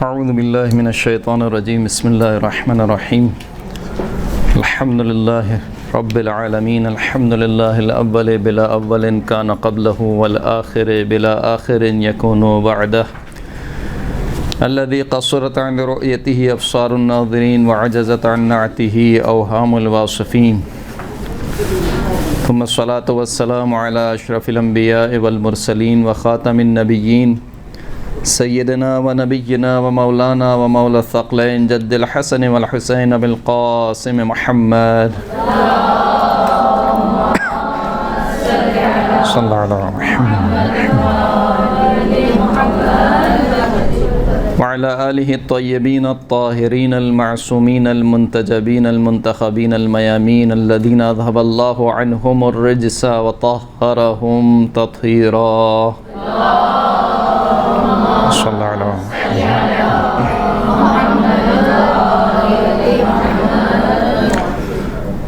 اعوذ باللہ من الشیطان الرجیم بسم اللہ الرحمن الرحیم الحمد للہ رب العالمین الحمد للہ الاول بلا اول کان قبلہ والآخر بلا آخر یکون بعدہ الذي قصرت عن رؤيته ابصار الناظرین وعجزت عن نعته اوهام الواصفین ثم الصلاة والسلام على اشرف الانبیاء والمرسلین وخاتم النبیین سیدنا و نبینا و مولانا و مولا الثقلین جد الحسن والحسین بالقاسم محمد صلی اللہ علیہ محمد وعلى آلہ الطیبین الطاہرین المعصومین المنتجبین المنتخبین المیامین الذین اذهب اللہ عنہم الرجس وطہرہم تطہیرا صلی اللہ علیہ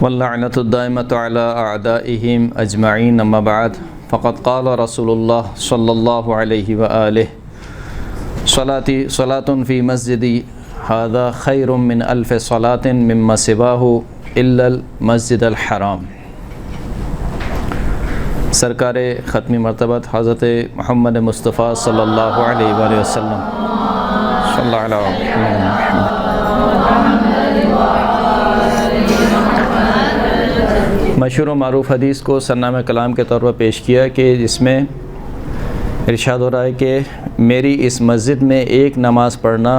واللعنۃ الدائمۃ علی اعدائہم اجمعین اما بعد فقد قال رسول اللہ صلی اللہ علیہ وآلہ صلاة فی مسجدی ھذا خیر من الف صلاة مما سواہ الا المسجد الحرام۔ سرکار ختمی مرتبت حضرت محمد مصطفیٰ صلی اللہ علیہ وآلہ وسلم صلی اللہ علیہ وسلم مشہور و معروف حدیث کو سرنامہ کلام کے طور پر پیش کیا کہ جس میں ارشاد ہو رہا ہے کہ میری اس مسجد میں ایک نماز پڑھنا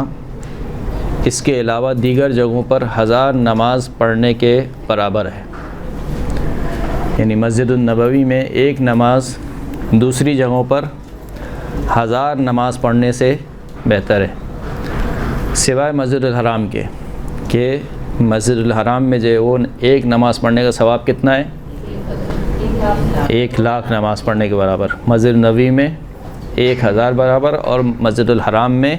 اس کے علاوہ دیگر جگہوں پر 1000 نماز پڑھنے کے برابر ہے، یعنی مسجد النبوی میں ایک نماز دوسری جگہوں پر 1000 نماز پڑھنے سے بہتر ہے، سوائے مسجد الحرام کے کہ مسجد الحرام میں جو وہ ایک نماز پڑھنے کا ثواب کتنا ہے؟ 1,00,000 نماز پڑھنے کے برابر۔ مسجد النبوی میں 1000 برابر اور مسجد الحرام میں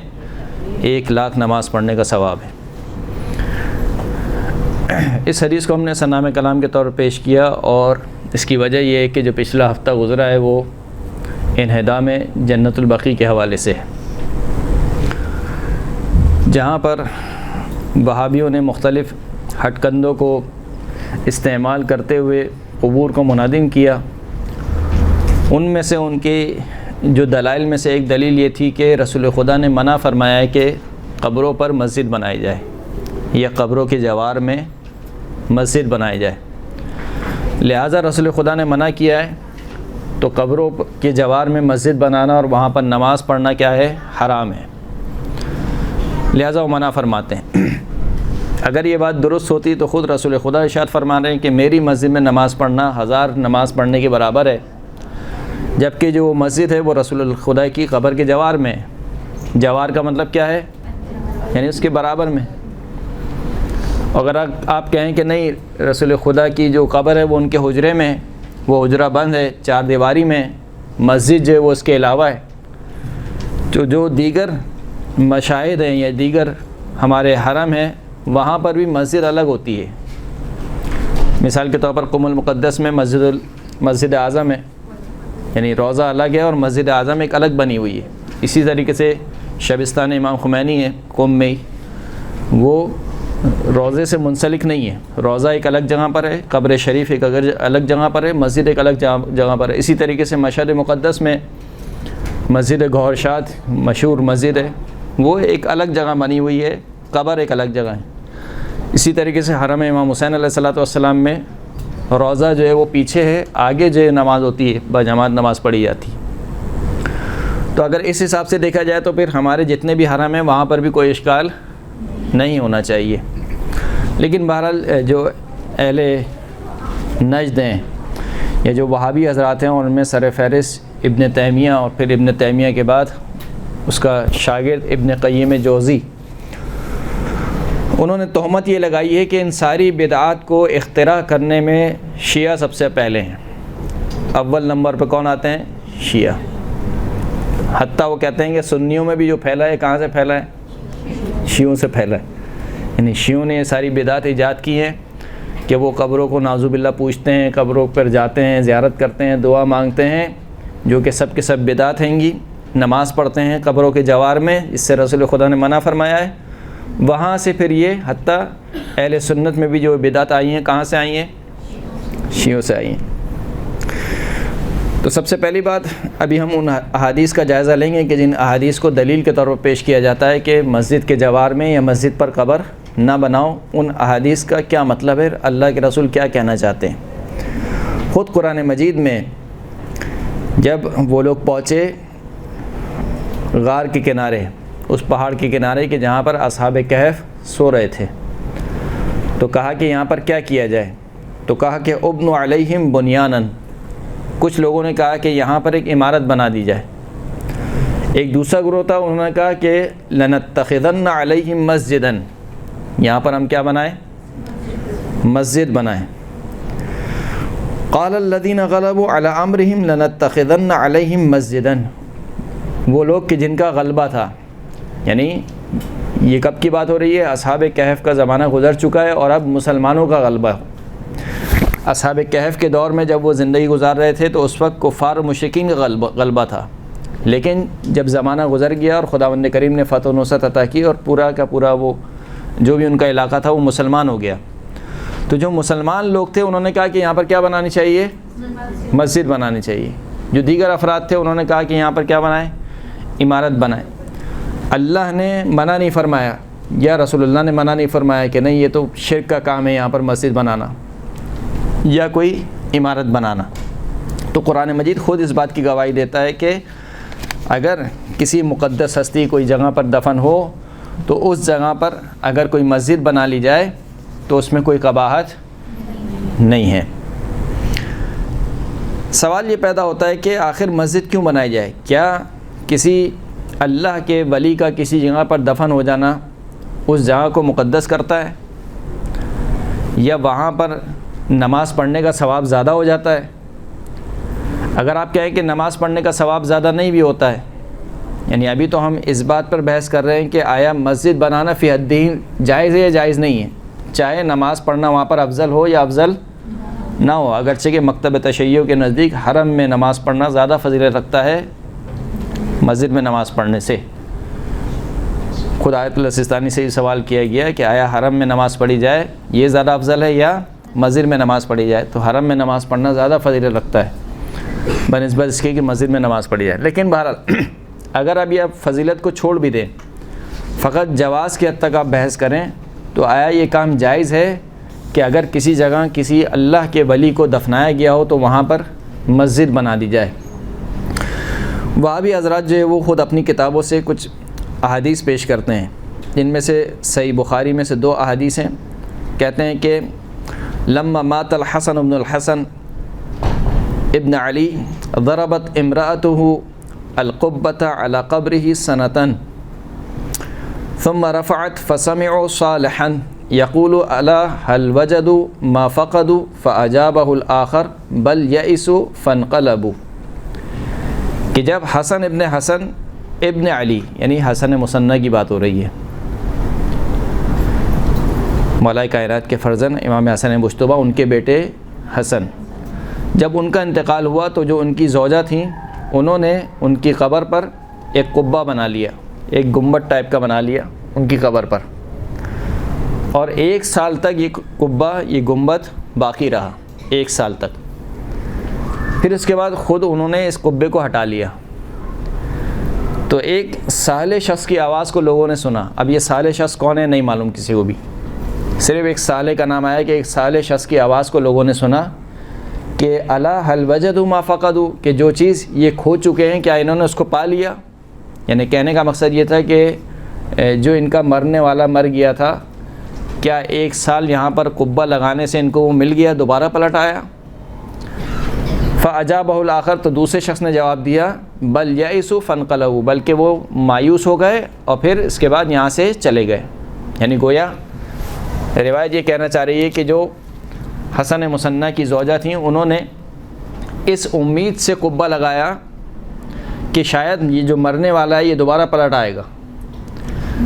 1,00,000 نماز پڑھنے کا ثواب ہے۔ اس حدیث کو ہم نے سرنامہ کلام کے طور پر پیش کیا اور اس کی وجہ یہ ہے کہ جو پچھلا ہفتہ گزرا ہے وہ انہدام جنت البقیع کے حوالے سے ہے، جہاں پر وہابیوں نے مختلف ہٹ کندوں کو استعمال کرتے ہوئے قبور کو منہدم کیا۔ ان میں سے ان کے جو دلائل میں سے ایک دلیل یہ تھی کہ رسول خدا نے منع فرمایا ہے کہ قبروں پر مسجد بنائی جائے یا قبروں کے جوار میں مسجد بنائی جائے، لہٰذا رسول خدا نے منع کیا ہے تو قبروں کے جوار میں مسجد بنانا اور وہاں پر نماز پڑھنا کیا ہے؟ حرام ہے، لہٰذا وہ منع فرماتے ہیں۔ اگر یہ بات درست ہوتی تو خود رسول خدا ارشاد فرما رہے ہیں کہ میری مسجد میں نماز پڑھنا 1000 نماز پڑھنے کے برابر ہے، جبکہ جو مسجد ہے وہ رسول خدا کی قبر کے جوار میں ہے۔ جوار کا مطلب کیا ہے؟ یعنی اس کے برابر میں۔ اگر آپ کہیں کہ نہیں رسول خدا کی جو قبر ہے وہ ان کے حجرے میں، وہ حجرہ بند ہے، 4 دیواری میں، مسجد جو ہے وہ اس کے علاوہ ہے، تو جو دیگر مشاہد ہیں یا دیگر ہمارے حرم ہیں وہاں پر بھی مسجد الگ ہوتی ہے۔ مثال کے طور پر قم المقدس میں مسجد اعظم ہے، یعنی روضہ الگ ہے اور مسجد اعظم ایک الگ بنی ہوئی ہے۔ اسی طریقے سے شبستان امام خمینی ہے قم میں، وہ روضے سے منسلک نہیں ہے، روضہ ایک الگ جگہ پر ہے، قبر شریف ایک الگ جگہ پر ہے، مسجد ایک الگ جگہ پر ہے۔ اسی طریقے سے مشہد مقدس میں مسجد گوھر شاد مشہور مسجد ہے، وہ ایک الگ جگہ بنی ہوئی ہے، قبر ایک الگ جگہ ہے۔ اسی طریقے سے حرم امام حسین علیہ الصلوۃ والسلام میں روضہ جو ہے وہ پیچھے ہے، آگے جو نماز ہوتی ہے بجماعت نماز پڑھی جاتی ہے۔ تو اگر اس حساب سے دیکھا جائے تو پھر ہمارے جتنے بھی حرم ہیں وہاں پر بھی کوئی اشکال نہیں ہونا چاہیے، لیکن بہرحال جو اہل نجد ہیں یا جو وہابی حضرات ہیں ان میں سر فہرست ابن تیمیہ اور پھر ابن تیمیہ کے بعد اس کا شاگرد ابن قیم جوزی، انہوں نے تہمت یہ لگائی ہے کہ ان ساری بدعات کو اختراع کرنے میں شیعہ سب سے پہلے ہیں۔ اول نمبر پہ کون آتے ہیں؟ شیعہ۔ حتیٰ وہ کہتے ہیں کہ سنیوں میں بھی جو پھیلا ہے کہاں سے پھیلا ہے؟ شیعوں سے پھیلا ہے، یعنی شیعوں نے یہ ساری بدعات ایجاد کی ہیں کہ وہ قبروں کو نعوذ باللہ پوجتے ہیں، قبروں پر جاتے ہیں، زیارت کرتے ہیں، دعا مانگتے ہیں، جو کہ سب کے سب بدعات ہیں گی۔ نماز پڑھتے ہیں قبروں کے جوار میں، اس سے رسول خدا نے منع فرمایا ہے۔ وہاں سے پھر یہ حتیٰ اہل سنت میں بھی جو بدعت آئی ہیں کہاں سے آئی ہیں؟ شیعوں سے آئی ہیں۔ تو سب سے پہلی بات ابھی ہم ان احادیث کا جائزہ لیں گے کہ جن احادیث کو دلیل کے طور پر پیش کیا جاتا ہے کہ مسجد کے جوار میں یا مسجد پر قبر نہ بناؤ، ان احادیث کا کیا مطلب ہے، اللہ کے رسول کیا کہنا چاہتے ہیں۔ خود قرآن مجید میں جب وہ لوگ پہنچے غار کے کنارے، اس پہاڑ کے کنارے کہ جہاں پر اصحاب کہف سو رہے تھے، تو کہا کہ یہاں پر کیا کیا جائے، تو کہا کہ ابن علیہم بنیانن، کچھ لوگوں نے کہا کہ یہاں پر ایک عمارت بنا دی جائے۔ ایک دوسرا گروہ تھا، انہوں نے کہا کہ لنتخذن علیہم مسجدا، یہاں پر ہم کیا بنائیں؟ مسجد بنائیں۔ قال الذین غلبوا علی امرہم لنتخذن علیہم مسجدا، وہ لوگ کہ جن کا غلبہ تھا، یعنی یہ کب کی بات ہو رہی ہے؟ اصحاب کہف کا زمانہ گزر چکا ہے اور اب مسلمانوں کا غلبہ۔ اصحاب کہف کے دور میں جب وہ زندگی گزار رہے تھے تو اس وقت کفار و مشرکین کا غلبہ تھا، لیکن جب زمانہ گزر گیا اور خداوند کریم نے فتح و نصرت عطا کی اور پورا کا پورا وہ جو بھی ان کا علاقہ تھا وہ مسلمان ہو گیا، تو جو مسلمان لوگ تھے انہوں نے کہا کہ یہاں پر کیا بنانی چاہیے؟ مسجد بنانی چاہیے۔ جو دیگر افراد تھے انہوں نے کہا کہ یہاں پر کیا بنائیں؟ عمارت بنائیں۔ اللہ نے منع نہیں فرمایا یا رسول اللہ نے منع نہیں فرمایا کہ نہیں یہ تو شرک کا کام ہے یہاں پر مسجد بنانا یا کوئی عمارت بنانا۔ تو قرآن مجید خود اس بات کی گواہی دیتا ہے کہ اگر کسی مقدس ہستی کوئی جگہ پر دفن ہو تو اس جگہ پر اگر کوئی مسجد بنا لی جائے تو اس میں کوئی قباحت نہیں ہے۔ سوال یہ پیدا ہوتا ہے کہ آخر مسجد کیوں بنائی جائے؟ کیا کسی اللہ کے ولی کا کسی جگہ پر دفن ہو جانا اس جگہ کو مقدس کرتا ہے، یا وہاں پر نماز پڑھنے کا ثواب زیادہ ہو جاتا ہے؟ اگر آپ کہیں کہ نماز پڑھنے کا ثواب زیادہ نہیں بھی ہوتا ہے، یعنی ابھی تو ہم اس بات پر بحث کر رہے ہیں کہ آیا مسجد بنانا فی الدین جائز ہے یا جائز نہیں ہے، چاہے نماز پڑھنا وہاں پر افضل ہو یا افضل نہ ہو، اگرچہ کہ مکتب تشیع کے نزدیک حرم میں نماز پڑھنا زیادہ فضیلت رکھتا ہے مسجد میں نماز پڑھنے سے۔ خود آیت اللہ سستانی سے یہ سوال کیا گیا کہ آیا حرم میں نماز پڑھی جائے یہ زیادہ افضل ہے یا مسجد میں نماز پڑھی جائے؟ تو حرم میں نماز پڑھنا زیادہ فضیلت رکھتا ہے بنسبت اس کے کہ مسجد میں نماز پڑھی جائے۔ لیکن بہرحال اگر اب یہ فضیلت کو چھوڑ بھی دیں، فقط جواز کی حد تک آپ بحث کریں، تو آیا یہ کام جائز ہے کہ اگر کسی جگہ کسی اللہ کے ولی کو دفنایا گیا ہو تو وہاں پر مسجد بنا دی جائے؟ وہابی حضرات جو ہے وہ خود اپنی کتابوں سے کچھ احادیث پیش کرتے ہیں، جن میں سے صحیح بخاری میں سے 2 احادیث ہیں۔ کہتے ہیں کہ لما مات الحسن بن الحسن ابن علی ضربت امرأته القبة على قبره سنة ثم رفعت فسمعوا صالحا يقول ألا هل وجدوا ما فقدوا فأجابه الآخر بل يئسوا فانقلبوا، کہ جب حسن ابن علی یعنی حسن مصنع کی بات ہو رہی ہے، مولا کائنات کے فرزند امام حسن مجتبیٰ ان کے بیٹے حسن، جب ان کا انتقال ہوا تو جو ان کی زوجہ تھیں انہوں نے ان کی قبر پر ایک قبہ بنا لیا، ایک گنبد ٹائپ کا بنا لیا ان کی قبر پر، اور 1 سال تک یہ قبہ یہ گنبد باقی رہا، 1 سال تک۔ پھر اس کے بعد خود انہوں نے اس قبے کو ہٹا لیا، تو ایک صالح شخص کی آواز کو لوگوں نے سنا۔ اب یہ صالح شخص کون ہے نہیں معلوم کسی کو بھی، صرف ایک صالح کا نام آیا کہ ایک صالح شخص کی آواز کو لوگوں نے سنا کہ الا هل وجدوا ما فقدوا، کہ جو چیز یہ کھو چکے ہیں کیا انہوں نے اس کو پا لیا؟ یعنی کہنے کا مقصد یہ تھا کہ جو ان کا مرنے والا مر گیا تھا، کیا 1 سال یہاں پر قبہ لگانے سے ان کو وہ مل گیا، دوبارہ پلٹ آیا؟ فَأَجَابَهُ الْآخَرُ، تو دوسرے شخص نے جواب دیا بل يَئِسُوا فَانْقَلَبُوا، بلکہ وہ مایوس ہو گئے اور پھر اس کے بعد یہاں سے چلے گئے۔ یعنی گویا روایت یہ کہنا چاہ رہی ہے کہ جو حسن مصنع کی زوجہ تھیں انہوں نے اس امید سے قبہ لگایا کہ شاید یہ جو مرنے والا ہے یہ دوبارہ پلٹ آئے گا،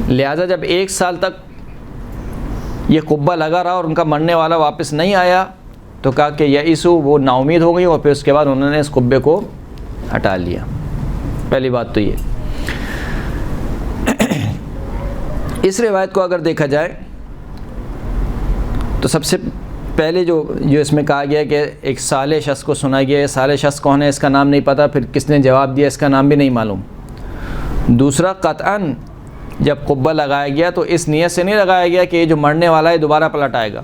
لہٰذا جب 1 سال تک یہ قبہ لگا رہا اور ان کا مرنے والا واپس نہیں آیا تو کہا کہ یئسو، وہ نا امید ہو گئی، اور پھر اس کے بعد انہوں نے اس قبے کو ہٹا لیا۔ پہلی بات تو یہ۔ اس روایت کو اگر دیکھا جائے تو سب سے پہلے جو اس میں کہا گیا کہ ایک صالح شخص کو سنا گیا ہے، صالح شخص کون ہے اس کا نام نہیں پتہ، پھر کس نے جواب دیا اس کا نام بھی نہیں معلوم۔ دوسرا، قطعاً جب قبہ لگایا گیا تو اس نیت سے نہیں لگایا گیا کہ یہ جو مرنے والا ہے دوبارہ پلٹ آئے گا۔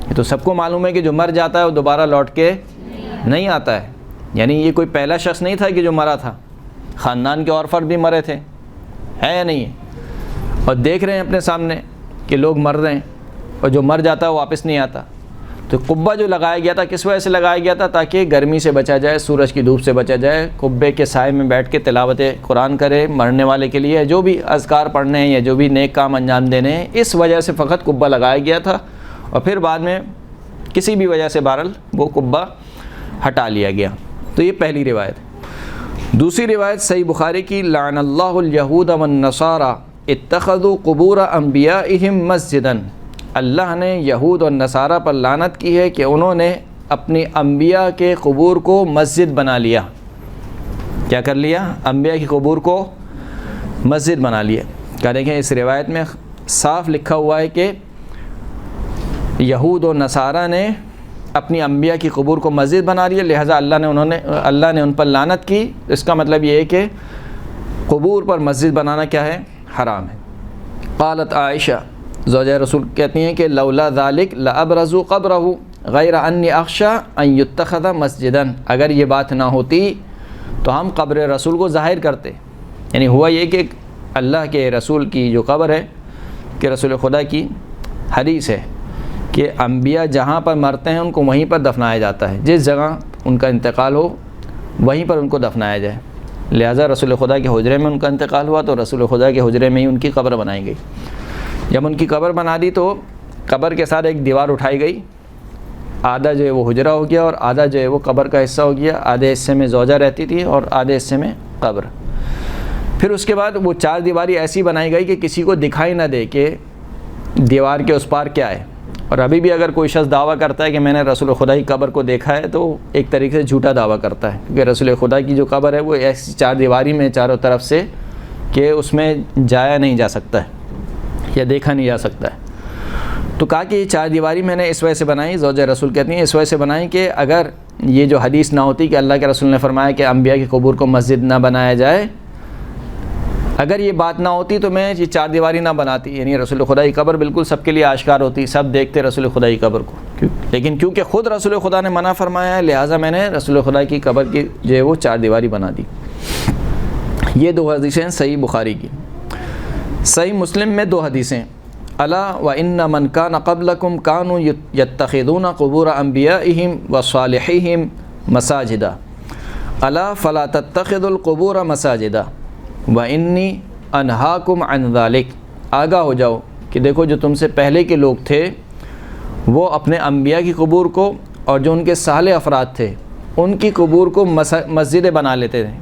یہ تو سب کو معلوم ہے کہ جو مر جاتا ہے وہ دوبارہ لوٹ کے نہیں آتا ہے، یعنی یہ کوئی پہلا شخص نہیں تھا کہ جو مرا تھا، خاندان کے اور فرد بھی مرے تھے، ہے یا نہیں ہے؟ اور دیکھ رہے ہیں اپنے سامنے کہ لوگ مر رہے ہیں اور جو مر جاتا ہے وہ واپس نہیں آتا۔ تو قبہ جو لگایا گیا تھا کس وجہ سے لگایا گیا تھا؟ تاکہ گرمی سے بچا جائے، سورج کی دھوپ سے بچا جائے، قبے کے سائے میں بیٹھ کے تلاوت قرآن کرے مرنے والے کے لیے، جو بھی اذکار پڑھنے ہیں یا جو بھی نیک کام انجام دینے ہیں، اس وجہ سے فقط قبہ لگایا گیا تھا، اور پھر بعد میں کسی بھی وجہ سے بہرحال وہ قبہ ہٹا لیا گیا۔ تو یہ پہلی روایت۔ دوسری روایت صحیح بخاری کی، لعن اللہ الیہود والنصارى اتخذوا قبور انبیائہم مسجدا، اللہ نے یہود اور نصارہ پر لعنت کی ہے کہ انہوں نے اپنی انبیاء کے قبور کو مسجد بنا لیا۔ کیا کر لیا؟ انبیاء کی قبور کو مسجد بنا لیا۔ کیا دیکھیں اس روایت میں صاف لکھا ہوا ہے کہ یہود اور نصارہ نے اپنی انبیاء کی قبور کو مسجد بنا لیا، لہٰذا اللہ نے ان پر لعنت کی۔ اس کا مطلب یہ ہے کہ قبور پر مسجد بنانا کیا ہے؟ حرام ہے۔ قالت عائشہ، زوجہ رسول کہتی ہیں کہ لولا ذالک لابرزوا قبرہ غیر انی اخشی ان یتخذ مسجدا، اگر یہ بات نہ ہوتی تو ہم قبر رسول کو ظاہر کرتے۔ یعنی ہوا یہ کہ اللہ کے رسول کی جو قبر ہے کہ رسول خدا کی حدیث ہے کہ انبیاء جہاں پر مرتے ہیں ان کو وہیں پر دفنایا جاتا ہے، جس جگہ ان کا انتقال ہو وہیں پر ان کو دفنایا جائے، لہٰذا رسول خدا کے حجرے میں ان کا انتقال ہوا تو رسول خدا کے حجرے میں ہی ان کی قبر بنائی گئی۔ جب ان کی قبر بنا دی تو قبر کے ساتھ ایک دیوار اٹھائی گئی، آدھا جو ہے وہ حجرہ ہو گیا اور آدھا جو ہے وہ قبر کا حصہ ہو گیا، آدھے حصے میں زوجہ رہتی تھی اور آدھے حصے میں قبر۔ پھر اس کے بعد وہ چار دیواری ایسی بنائی گئی کہ کسی کو دکھائی نہ دے کہ دیوار کے اس پار کیا ہے۔ اور ابھی بھی اگر کوئی شخص دعویٰ کرتا ہے کہ میں نے رسول خدا کی قبر کو دیکھا ہے تو ایک طریقے سے جھوٹا دعویٰ کرتا ہے، کیونکہ رسول خدا کی جو قبر ہے وہ ایسی چار دیواری میں چاروں طرف سے کہ اس میں جایا نہیں جا سکتا ہے یا دیکھا نہیں جا سکتا ہے۔ تو کہا کہ یہ چار دیواری میں نے اس وجہ سے بنائی، زوجہ رسول کہتی ہیں اس وجہ سے بنائی کہ اگر یہ جو حدیث نہ ہوتی کہ اللہ کے رسول نے فرمایا کہ انبیاء کی قبور کو مسجد نہ بنایا جائے، اگر یہ بات نہ ہوتی تو میں یہ چار دیواری نہ بناتی، یعنی رسول خدا کی قبر بالکل سب کے لیے آشکار ہوتی، سب دیکھتے رسول خدا کی قبر کو، لیکن کیونکہ خود رسول خدا نے منع فرمایا ہے لہٰذا میں نے رسول خدا کی قبر کی جو ہے وہ چار دیواری بنا دی۔ یہ دو حدیثیں صحیح بخاری کی۔ صحیح مسلم میں دو حدیثیں، الا وان من کان قبلکم کانوا یتخذون قبور انبیائہم وصالحیہم مساجدا، الا فلا تتخذوا القبور مساجدا وانی انہاکم عن ذلک، آگاہ ہو جاؤ کہ دیکھو جو تم سے پہلے کے لوگ تھے وہ اپنے انبیاء کی قبور کو اور جو ان کے صالح افراد تھے ان کی قبور کو مسجدیں بنا لیتے تھے،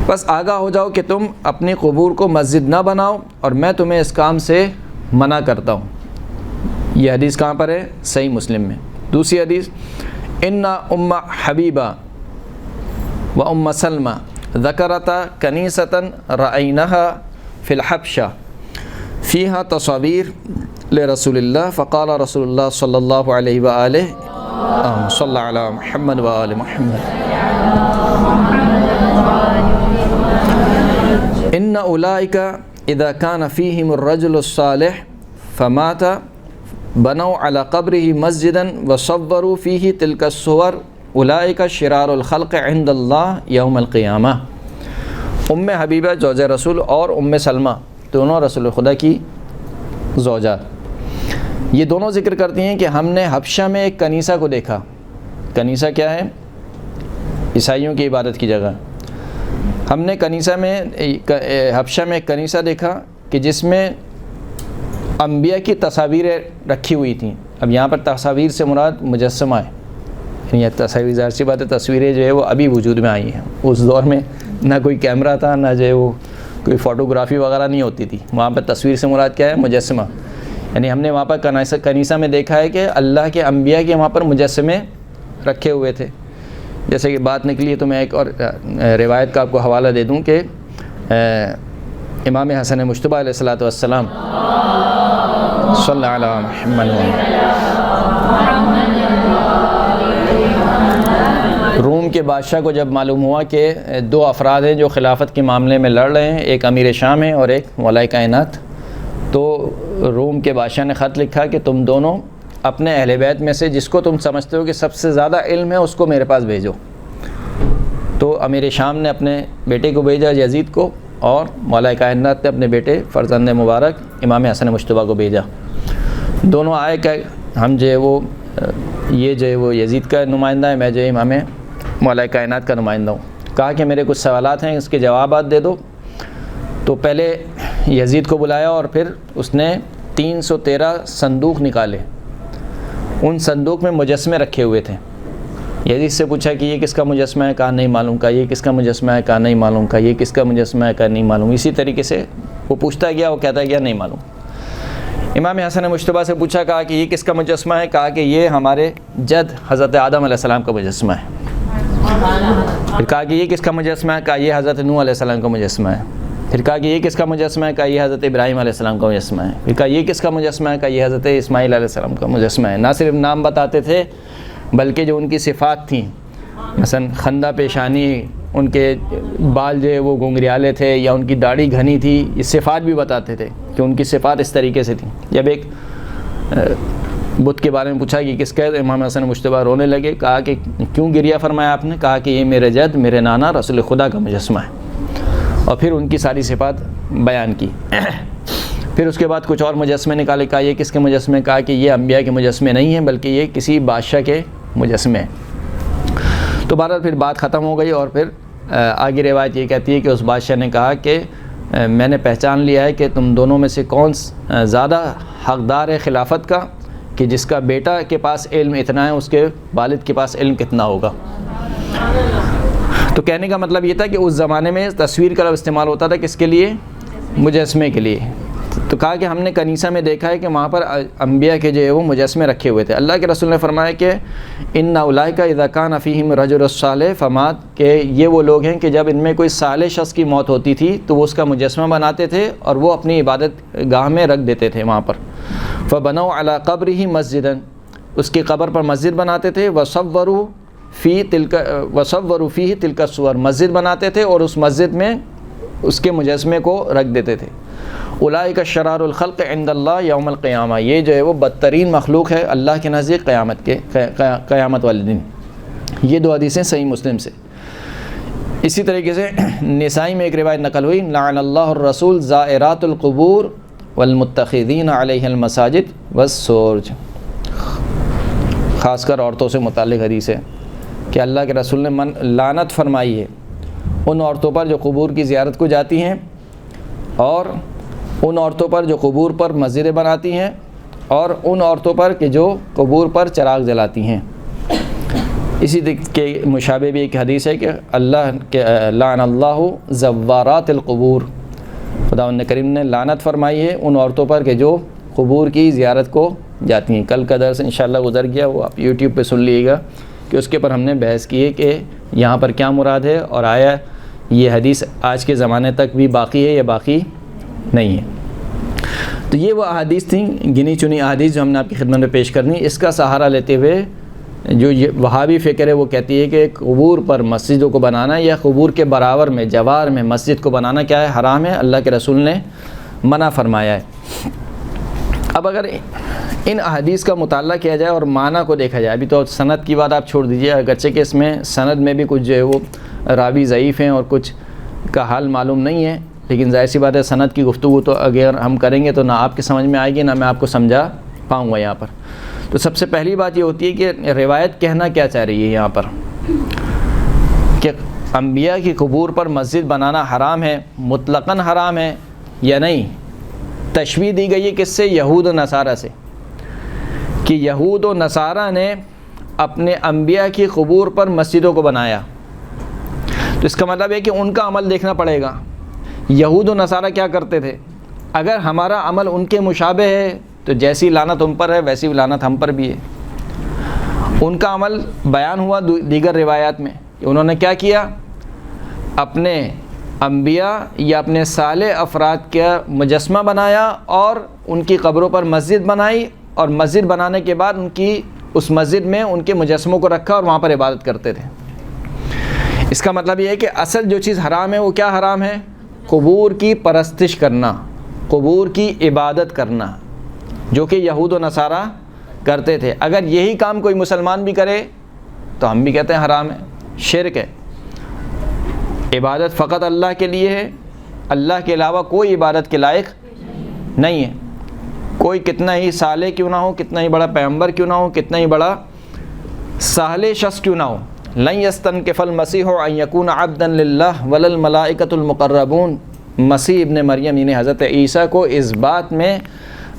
بس آگاہ ہو جاؤ کہ تم اپنی قبور کو مسجد نہ بناؤ اور میں تمہیں اس کام سے منع کرتا ہوں۔ یہ حدیث کہاں پر ہے؟ صحیح مسلم میں۔ دوسری حدیث، ان ام حبیبہ و ام سلمہ ذکرتا کنیسۃ رأیناها فی الحبشہ فیہا تصاویر لرسول اللہ فقال رسول اللہ صلی اللہ علیہ وآلہ صلی اللہ علی محمد وآل محمد ان اولئک اذا کان فیہم الرجل الصالح فمات بنوا علی قبرہ مسجدا وصوروا فیہ تلک الصور اولئک شرار الخلق عند اللہ یوم القیامہ۔ ام حبیبہ زوجہ رسول اور ام سلمہ دونوں رسول خدا کی زوجات، یہ دونوں ذکر کرتی ہیں کہ ہم نے حبشہ میں ایک کنیسہ کو دیکھا۔ کنیسہ کیا ہے؟ عیسائیوں کی عبادت کی جگہ۔ ہم نے حبشہ میں ایک کنیسہ دیکھا کہ جس میں انبیاء کی تصاویریں رکھی ہوئی تھیں۔ اب یہاں پر تصاویر سے مراد مجسمہ ہے، یعنی یہ تصاویر ظاہر سی بات ہے تصویریں جو ہے وہ ابھی وجود میں آئی ہیں، اس دور میں نہ کوئی کیمرہ تھا نہ جو ہے وہ کوئی فوٹوگرافی وغیرہ نہیں ہوتی تھی، وہاں پر تصویر سے مراد کیا ہے؟ مجسمہ۔ یعنی ہم نے وہاں پر کنیسہ میں دیکھا ہے کہ اللہ کے انبیاء کے وہاں پر مجسمے رکھے ہوئے تھے، جیسے کہ بات نکلی ہے تو میں ایک اور روایت کا آپ کو حوالہ دے دوں کہ امام حسن مجتبیٰ علیہ الصلوۃ والسلام صلی اللہ علیہ محمد روم کے بادشاہ کو جب معلوم ہوا کہ دو افراد ہیں جو خلافت کے معاملے میں لڑ رہے ہیں، ایک امیر شام ہے اور ایک مولا کائنات، تو روم کے بادشاہ نے خط لکھا کہ تم دونوں اپنے اہل بیت میں سے جس کو تم سمجھتے ہو کہ سب سے زیادہ علم ہے اس کو میرے پاس بھیجو۔ تو امیر شام نے اپنے بیٹے کو بھیجا یزید کو، اور مولا کائنات نے اپنے بیٹے فرزند مبارک امام حسن مجتبیٰ کو بھیجا۔ دونوں آئے کہ ہم جو ہے وہ یہ جو ہے وہ یزید کا نمائندہ ہے، میں جو ہے امام مولا کائنات کا نمائندہ ہوں۔ کہا کہ میرے کچھ سوالات ہیں، اس کے جوابات دے دو۔ تو پہلے یزید کو بلایا اور پھر اس نے 313 صندوق نکالے، ان صندوق میں مجسمے رکھے ہوئے تھے۔ یزید سے پوچھا کہ یہ کس کا مجسمہ ہے؟ کہا نہیں معلوم۔ کہا یہ کس کا مجسمہ ہے؟ کہا نہیں معلوم۔ کہا یہ کس کا مجسمہ ہے؟ کہا نہیں معلوم۔ اسی طریقے سے وہ پوچھتا گیا، وہ کہتا گیا نہیں معلوم۔ امام حسن مجتبیٰ سے پوچھا، کہا کہ یہ کس کا مجسمہ ہے؟ کہا کہ یہ ہمارے جد حضرت آدم علیہ السلام کا مجسمہ ہے۔ پھر کہا کہ یہ کس کا مجسمہ ہے؟ کہا یہ حضرت نوح علیہ السلام کا مجسمہ ہے۔ پھر کہا کہ یہ کس کا مجسمہ ہے؟ کہا یہ حضرت ابراہیم علیہ السلام کا مجسمہ ہے۔ پھر کہا یہ کس کا مجسمہ ہے؟ کہا یہ حضرت اسماعیل علیہ السلام کا مجسمہ ہے۔ نہ صرف نام بتاتے تھے بلکہ جو ان کی صفات تھیں، مثلا خندہ پیشانی، ان کے بال جو ہے وہ گھنگریالے تھے یا ان کی داڑھی گھنی تھی، یہ صفات بھی بتاتے تھے کہ ان کی صفات اس طریقے سے تھیں۔ جب ایک بت کے بارے میں پوچھا کہ کس کا ہے، امام حسن مجتبیٰ رونے لگے۔ کہا کہ کیوں گریہ فرمایا آپ نے؟ کہا کہ یہ میرے جد میرے نانا رسول خدا کا مجسمہ ہے، اور پھر ان کی ساری صفات بیان کی۔ پھر اس کے بعد کچھ اور مجسمے نکالے۔ کہا یہ کس کے مجسمے؟ کہا کہ یہ انبیاء کے مجسمے نہیں ہیں بلکہ یہ کسی بادشاہ کے مجسمے ہیں۔ تو بہرحال پھر بات ختم ہو گئی، اور پھر آگے روایت یہ کہتی ہے کہ اس بادشاہ نے کہا کہ میں نے پہچان لیا ہے کہ تم دونوں میں سے کون زیادہ حقدار ہے خلافت کا، کہ جس کا بیٹا کے پاس علم اتنا ہے اس کے والد کے پاس علم کتنا ہوگا۔ تو کہنے کا مطلب یہ تھا کہ اس زمانے میں تصویر کا لفظ استعمال ہوتا تھا کس کے لیے؟ مجسمے کے لیے۔ تو کہا کہ ہم نے کنیسہ میں دیکھا ہے کہ وہاں پر انبیاء کے جو ہے وہ مجسمے رکھے ہوئے تھے۔ اللہ کے رسول نے فرمایا کہ ان اولئک اذا کان فیہم رجل صالح فمات، کہ یہ وہ لوگ ہیں کہ جب ان میں کوئی صالح شخص کی موت ہوتی تھی تو وہ اس کا مجسمہ بناتے تھے اور وہ اپنی عبادت گاہ میں رکھ دیتے تھے وہاں پر۔ فبنوا علی قبرہ مسجدا، اس کی قبر پر مسجد بناتے تھے۔ وصوروا فیہ تلک الصور، مسجد بناتے تھے اور اس مسجد میں اس کے مجسمے کو رکھ دیتے تھے۔ اولئک شرار الخلق عند اللہ یوم القیامہ، یہ جو ہے وہ بدترین مخلوق ہے اللہ کے نزدیک قیامت والے دن۔ یہ دو حدیثیں صحیح مسلم سے۔ اسی طریقے سے نسائی میں ایک روایت نقل ہوئی، لعن اللہ الرسول زائرات القبور والمتخذین علیہ المساجد والسورج، خاص کر عورتوں سے متعلق حدیث ہے کہ اللہ کے رسول نے لعنت فرمائی ہے ان عورتوں پر جو قبور کی زیارت کو جاتی ہیں، اور ان عورتوں پر جو قبور پر مسجدیں بناتی ہیں، اور ان عورتوں پر کہ جو قبور پر چراغ جلاتی ہیں۔ اسی کے مشابہ بھی ایک حدیث ہے کہ اللہ کے لعن اللہ زوارات القبور، خداوند کریم نے لعنت فرمائی ہے ان عورتوں پر کہ جو قبور کی زیارت کو جاتی ہیں۔ کل کا درس انشاءاللہ گزر گیا، وہ آپ یوٹیوب پہ سن لیے گا کہ اس کے پر ہم نے بحث کی ہے کہ یہاں پر کیا مراد ہے، اور آیا یہ حدیث آج کے زمانے تک بھی باقی ہے یا باقی نہیں ہے۔ تو یہ وہ احادیث تھیں، گنی چنی احادیث جو ہم نے آپ کی خدمت میں پیش کرنی۔ اس کا سہارا لیتے ہوئے جو یہ وہابی فکر ہے وہ کہتی ہے کہ قبور پر مسجدوں کو بنانا یا قبور کے برابر میں جوار میں مسجد کو بنانا کیا ہے؟ حرام ہے، اللہ کے رسول نے منع فرمایا ہے۔ اب اگر ان احادیث کا مطالعہ کیا جائے اور معنی کو دیکھا جائے، ابھی تو سند کی بات آپ چھوڑ دیجئے، اگرچہ کہ اس میں سند میں بھی کچھ جو ہے وہ راوی ضعیف ہیں اور کچھ کا حال معلوم نہیں ہے، لیکن ظاہر سی بات ہے سند کی گفتگو تو اگر ہم کریں گے تو نہ آپ کے سمجھ میں آئے گی، نہ میں آپ کو سمجھا پاؤں گا یہاں پر۔ تو سب سے پہلی بات یہ ہوتی ہے کہ روایت کہنا کیا چاہ رہی ہے یہاں پر، کہ انبیاء کی قبور پر مسجد بنانا حرام ہے، مطلقاً حرام ہے یا نہیں؟ تشبیہ دی گئی ہے کس سے؟ یہود و نصارہ سے، کہ یہود و نصارہ نے اپنے انبیاء کی قبور پر مسجدوں کو بنایا۔ تو اس کا مطلب ہے کہ ان کا عمل دیکھنا پڑے گا۔ یہود و نصارہ کیا کرتے تھے؟ اگر ہمارا عمل ان کے مشابہ ہے تو جیسی لعنت ان پر ہے ویسی لعنت ہم پر بھی ہے، ان کا عمل بیان ہوا دیگر روایات میں کہ انہوں نے کیا کیا، اپنے انبیاء یا اپنے صالح افراد کا مجسمہ بنایا اور ان کی قبروں پر مسجد بنائی، اور مسجد بنانے کے بعد اس مسجد میں ان کے مجسموں کو رکھا اور وہاں پر عبادت کرتے تھے۔ اس کا مطلب یہ ہے کہ اصل جو چیز حرام ہے وہ کیا حرام ہے؟ قبور کی پرستش کرنا، قبور کی عبادت کرنا، جو کہ یہود و نصارہ کرتے تھے۔ اگر یہی کام کوئی مسلمان بھی کرے تو ہم بھی کہتے ہیں حرام ہے، شرک ہے۔ عبادت فقط اللہ کے لیے ہے، اللہ کے علاوہ کوئی عبادت کے لائق نہیں ہے۔ کوئی کتنا ہی صالح کیوں نہ ہو، کتنا ہی بڑا پیغمبر کیوں نہ ہو، کتنا ہی بڑا صالح شخص کیوں نہ ہو، لن یستنکف المسیح ان یکون عبدا للہ ولا الملائکۃ المقربون، مسیح ابن مریم یعنی حضرت عیسیٰ کو اس بات میں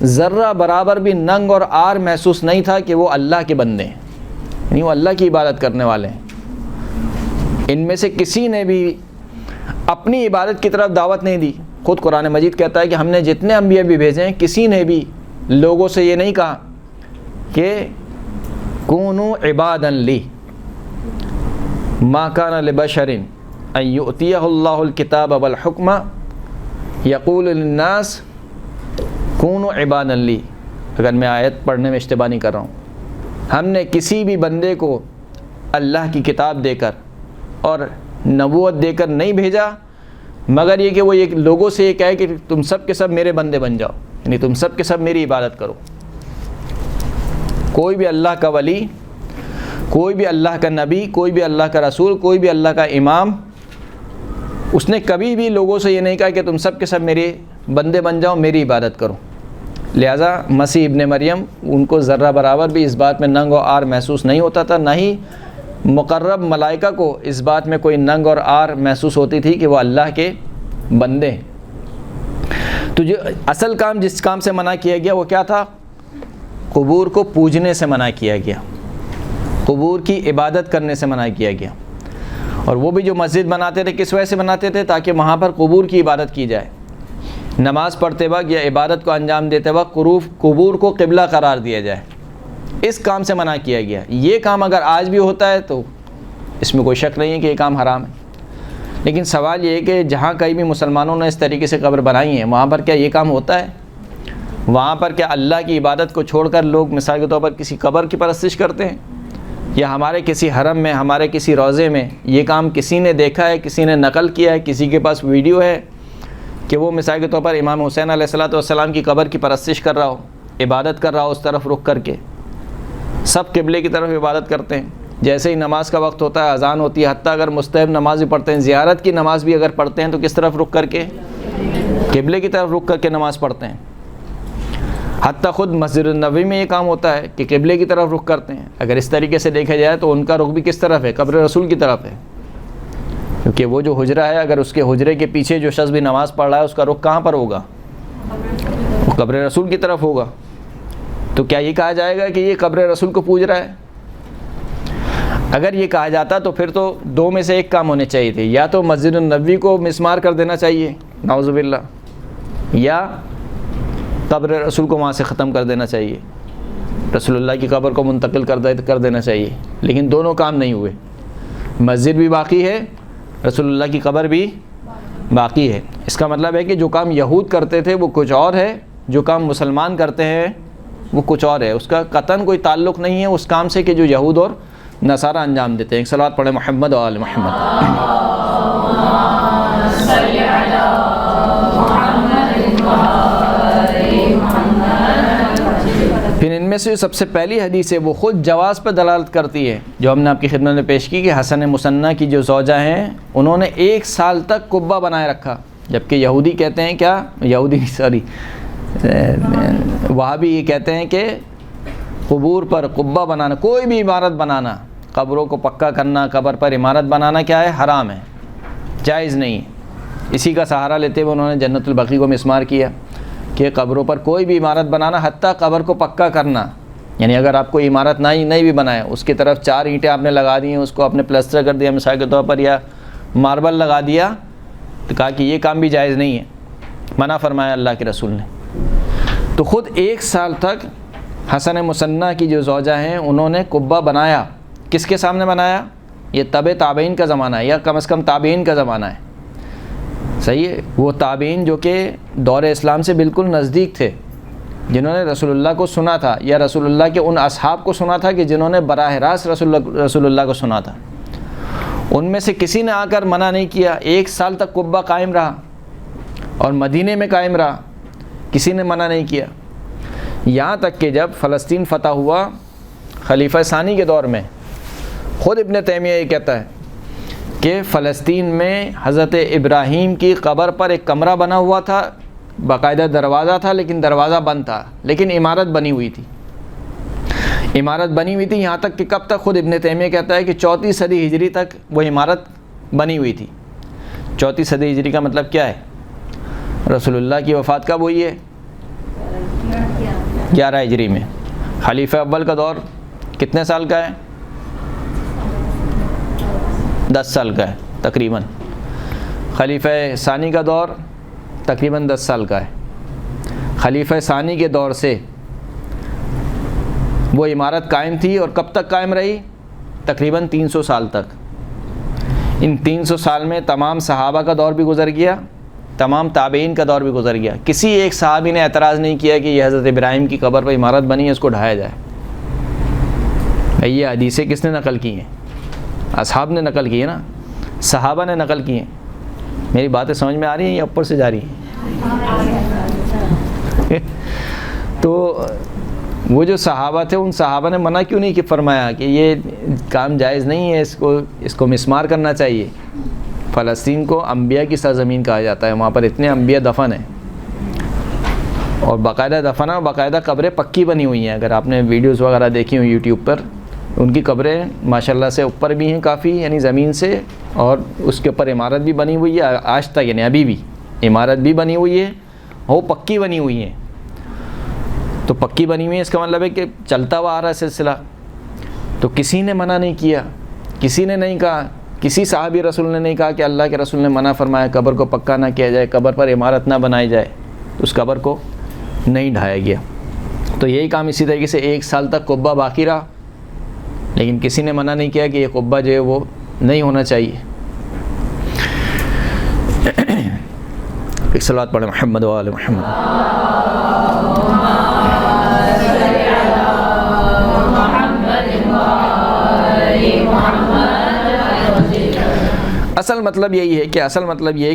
ذرہ برابر بھی ننگ اور عار محسوس نہیں تھا کہ وہ اللہ کے بندے ہیں، یعنی وہ اللہ کی عبادت کرنے والے ہیں۔ ان میں سے کسی نے بھی اپنی عبادت کی طرف دعوت نہیں دی۔ خود قرآن مجید کہتا ہے کہ ہم نے جتنے انبیاء بھی بھیجے ہیں، کسی نے بھی لوگوں سے یہ نہیں کہا کہ کونوا عبادا لی، ما کان لبشر ان یؤتیہ اللہ الکتاب والحکم یقول للناس کونوا عبادا لی۔ اگر میں آیت پڑھنے میں اشتباہ نہیں کر رہا ہوں، ہم نے کسی بھی بندے کو اللہ کی کتاب دے کر اور نبوت دے کر نہیں بھیجا مگر یہ کہ وہ یہ لوگوں سے یہ کہے کہ تم سب کے سب میرے بندے بن جاؤ، یعنی تم سب کے سب میری عبادت کرو۔ کوئی بھی اللہ کا ولی، کوئی بھی اللہ کا نبی، کوئی بھی اللہ کا رسول، کوئی بھی اللہ کا امام، اس نے کبھی بھی لوگوں سے یہ نہیں کہا کہ تم سب کے سب میرے بندے بن جاؤ، میری عبادت کرو۔ لہٰذا مسیح ابن مریم ان کو ذرہ برابر بھی اس بات میں ننگ و عار محسوس نہیں ہوتا تھا، نہ ہی مقرب ملائکہ کو اس بات میں کوئی ننگ اور عار محسوس ہوتی تھی کہ وہ اللہ کے بندے ہیں۔ تو جو اصل کام جس کام سے منع کیا گیا وہ کیا تھا؟ قبور کو پوجنے سے منع کیا گیا، قبور کی عبادت کرنے سے منع کیا گیا۔ اور وہ بھی جو مسجد بناتے تھے کس وجہ سے بناتے تھے؟ تاکہ وہاں پر قبور کی عبادت کی جائے۔ نماز پڑھتے وقت یا عبادت کو انجام دیتے وقت قبور کو قبلہ قرار دیا جائے، اس کام سے منع کیا گیا۔ یہ کام اگر آج بھی ہوتا ہے تو اس میں کوئی شک نہیں ہے کہ یہ کام حرام ہے۔ لیکن سوال یہ ہے کہ جہاں کہیں بھی مسلمانوں نے اس طریقے سے قبر بنائی ہیں وہاں پر کیا یہ کام ہوتا ہے؟ وہاں پر کیا اللہ کی عبادت کو چھوڑ کر لوگ مثال کے طور پر کسی قبر کی پرستش کرتے ہیں؟ یا ہمارے کسی حرم میں، ہمارے کسی روضے میں یہ کام کسی نے دیکھا ہے، کسی نے نقل کیا ہے، کسی کے پاس ویڈیو ہے کہ وہ مثال کے طور پر امام حسین علیہ السلام کی قبر کی پرستش کر رہا ہو، عبادت کر رہا ہو اس طرف رخ کر کے؟ سب قبلے کی طرف عبادت کرتے ہیں۔ جیسے ہی نماز کا وقت ہوتا ہے، اذان ہوتی ہے، حتیٰ اگر مستحب نماز بھی پڑھتے ہیں، زیارت کی نماز بھی اگر پڑھتے ہیں تو کس طرف رخ کر کے؟ قبلے کی طرف رخ کر کے نماز پڑھتے ہیں۔ حتیٰ خود مسجد النبوی میں یہ کام ہوتا ہے کہ قبلے کی طرف رخ کرتے ہیں۔ اگر اس طریقے سے دیکھا جائے تو ان کا رخ بھی کس طرف ہے؟ قبر رسول کی طرف ہے، کیونکہ وہ جو حجرہ ہے، اگر اس کے حجرے کے پیچھے جو شخص بھی نماز پڑھ رہا ہے اس کا رخ کہاں پر ہوگا؟ وہ قبر رسول کی طرف ہوگا۔ تو کیا یہ کہا جائے گا کہ یہ قبر رسول کو پوج رہا ہے؟ اگر یہ کہا جاتا تو پھر تو دو میں سے ایک کام ہونے چاہیے تھے، یا تو مسجد النبوی کو مسمار کر دینا چاہیے نعوذ باللہ، یا قبر رسول کو وہاں سے ختم کر دینا چاہیے، رسول اللہ کی قبر کو منتقل کر دینا چاہیے۔ لیکن دونوں کام نہیں ہوئے، مسجد بھی باقی ہے، رسول اللہ کی قبر بھی باقی ہے۔ اس کا مطلب ہے کہ جو کام یہود کرتے تھے وہ کچھ اور ہے، جو کام مسلمان کرتے ہیں وہ کچھ اور ہے۔ اس کا قطعاً کوئی تعلق نہیں ہے اس کام سے کہ جو یہود اور نصارہ انجام دیتے ہیں۔ ایک صلوات پڑھیں محمد و آل محمد۔ پھر ان میں سے سب سے پہلی حدیث ہے وہ خود جواز پر دلالت کرتی ہے، جو ہم نے آپ کی خدمت میں پیش کی کہ حسن مثنیٰ کی جو زوجہ ہیں انہوں نے 1 سال تک قبہ بنائے رکھا، جبکہ یہودی کہتے ہیں کیا؟ وہابی یہ کہتے ہیں کہ قبور پر قبہ بنانا، کوئی بھی عمارت بنانا، قبروں کو پکا کرنا، قبر پر عمارت بنانا کیا ہے؟ حرام ہے، جائز نہیں ہے۔ اسی کا سہارا لیتے ہوئے انہوں نے جنت البقیع کو مسمار کیا کہ قبروں پر کوئی بھی عمارت بنانا، حتیٰ قبر کو پکا کرنا، یعنی اگر آپ کوئی عمارت نہیں بھی بنائے، اس کی طرف 4 اینٹیں آپ نے لگا دی ہیں، اس کو آپ نے پلسٹر کر دیا مثال کے طور پر، یا ماربل لگا دیا، تو کہا کہ یہ کام بھی جائز نہیں ہے، منع فرمایا اللہ کے رسول نے۔ تو خود 1 سال تک حسن مصنع کی جو زوجہ ہیں انہوں نے قبہ بنایا، کس کے سامنے بنایا؟ یہ تابعین کا زمانہ ہے، یا کم از کم تابعین کا زمانہ ہے، صحیح ہے، وہ تابعین جو کہ دور اسلام سے بالکل نزدیک تھے، جنہوں نے رسول اللہ کو سنا تھا، یا رسول اللہ کے ان اصحاب کو سنا تھا کہ جنہوں نے براہ راست رسول اللہ کو سنا تھا۔ ان میں سے کسی نے آ کر منع نہیں کیا، 1 سال تک قبہ قائم رہا اور مدینے میں قائم رہا، کسی نے منع نہیں کیا، یہاں تک کہ جب فلسطین فتح ہوا خلیفہ ثانی کے دور میں، خود ابن تیمیہ یہ کہتا ہے کہ فلسطین میں حضرت ابراہیم کی قبر پر ایک کمرہ بنا ہوا تھا، باقاعدہ دروازہ تھا لیکن دروازہ بند تھا، لیکن عمارت بنی ہوئی تھی، عمارت بنی ہوئی تھی، یہاں تک کہ کب تک؟ خود ابن تیمیہ کہتا ہے کہ 4 صدی ہجری تک وہ عمارت بنی ہوئی تھی۔ 4 صدی ہجری کا مطلب کیا ہے؟ رسول اللہ کی وفات کب ہوئی ہے؟ 11 ہجری میں۔ خلیفہ اول کا دور کتنے سال کا ہے؟ 10 سال کا ہے تقریباً۔ خلیفہ ثانی کا دور تقریباً 10 سال کا ہے۔ خلیفہ ثانی کے دور سے وہ عمارت قائم تھی، اور کب تک قائم رہی؟ تقریباً 300 سال تک۔ ان 300 سال میں تمام صحابہ کا دور بھی گزر گیا، تمام تابعین کا دور بھی گزر گیا، کسی ایک صحابی نے اعتراض نہیں کیا کہ یہ حضرت ابراہیم کی قبر پر عمارت بنی ہے، اس کو ڈھایا جائے۔ یہ حدیثیں کس نے نقل کی ہیں؟ اصحاب نے نقل کی ہے نا، صحابہ نے نقل کی ہیں۔ میری باتیں سمجھ میں آ رہی ہیں یا اوپر سے جا رہی ہیں؟ تو وہ جو صحابہ تھے، ان صحابہ نے منع کیوں نہیں کہ فرمایا کہ یہ کام جائز نہیں ہے، اس کو مسمار کرنا چاہیے؟ فلسطین کو انبیاء کی سرزمین کہا جاتا ہے، وہاں پر اتنے انبیاء دفن ہیں، اور باقاعدہ دفن ہے، باقاعدہ قبریں پکی بنی ہوئی ہیں۔ اگر آپ نے ویڈیوز وغیرہ دیکھی ہوں یوٹیوب پر، ان کی قبریں ماشاءاللہ سے اوپر بھی ہیں کافی، یعنی زمین سے، اور اس کے اوپر عمارت بھی بنی ہوئی ہے آج تک، یعنی ابھی بھی عمارت بھی بنی ہوئی ہے، وہ پکی بنی ہوئی ہیں۔ تو پکی بنی ہوئی ہے اس کا مطلب ہے کہ چلتا ہوا آ رہا ہے سلسلہ، تو کسی نے منع نہیں کیا، کسی نے نہیں کہا، کسی صحابی رسول نے نہیں کہا کہ اللہ کے رسول نے منع فرمایا قبر کو پکا نہ کیا جائے، قبر پر عمارت نہ بنائی جائے، اس قبر کو نہیں ڈھایا گیا۔ تو یہی کام اسی طریقے سے 1 سال تک قبہ باقی رہا، لیکن کسی نے منع نہیں کیا کہ یہ قبہ جو ہے وہ نہیں ہونا چاہیے۔ ایک صلوات پڑھیں محمد و آل محمد۔ اصل مطلب یہی ہے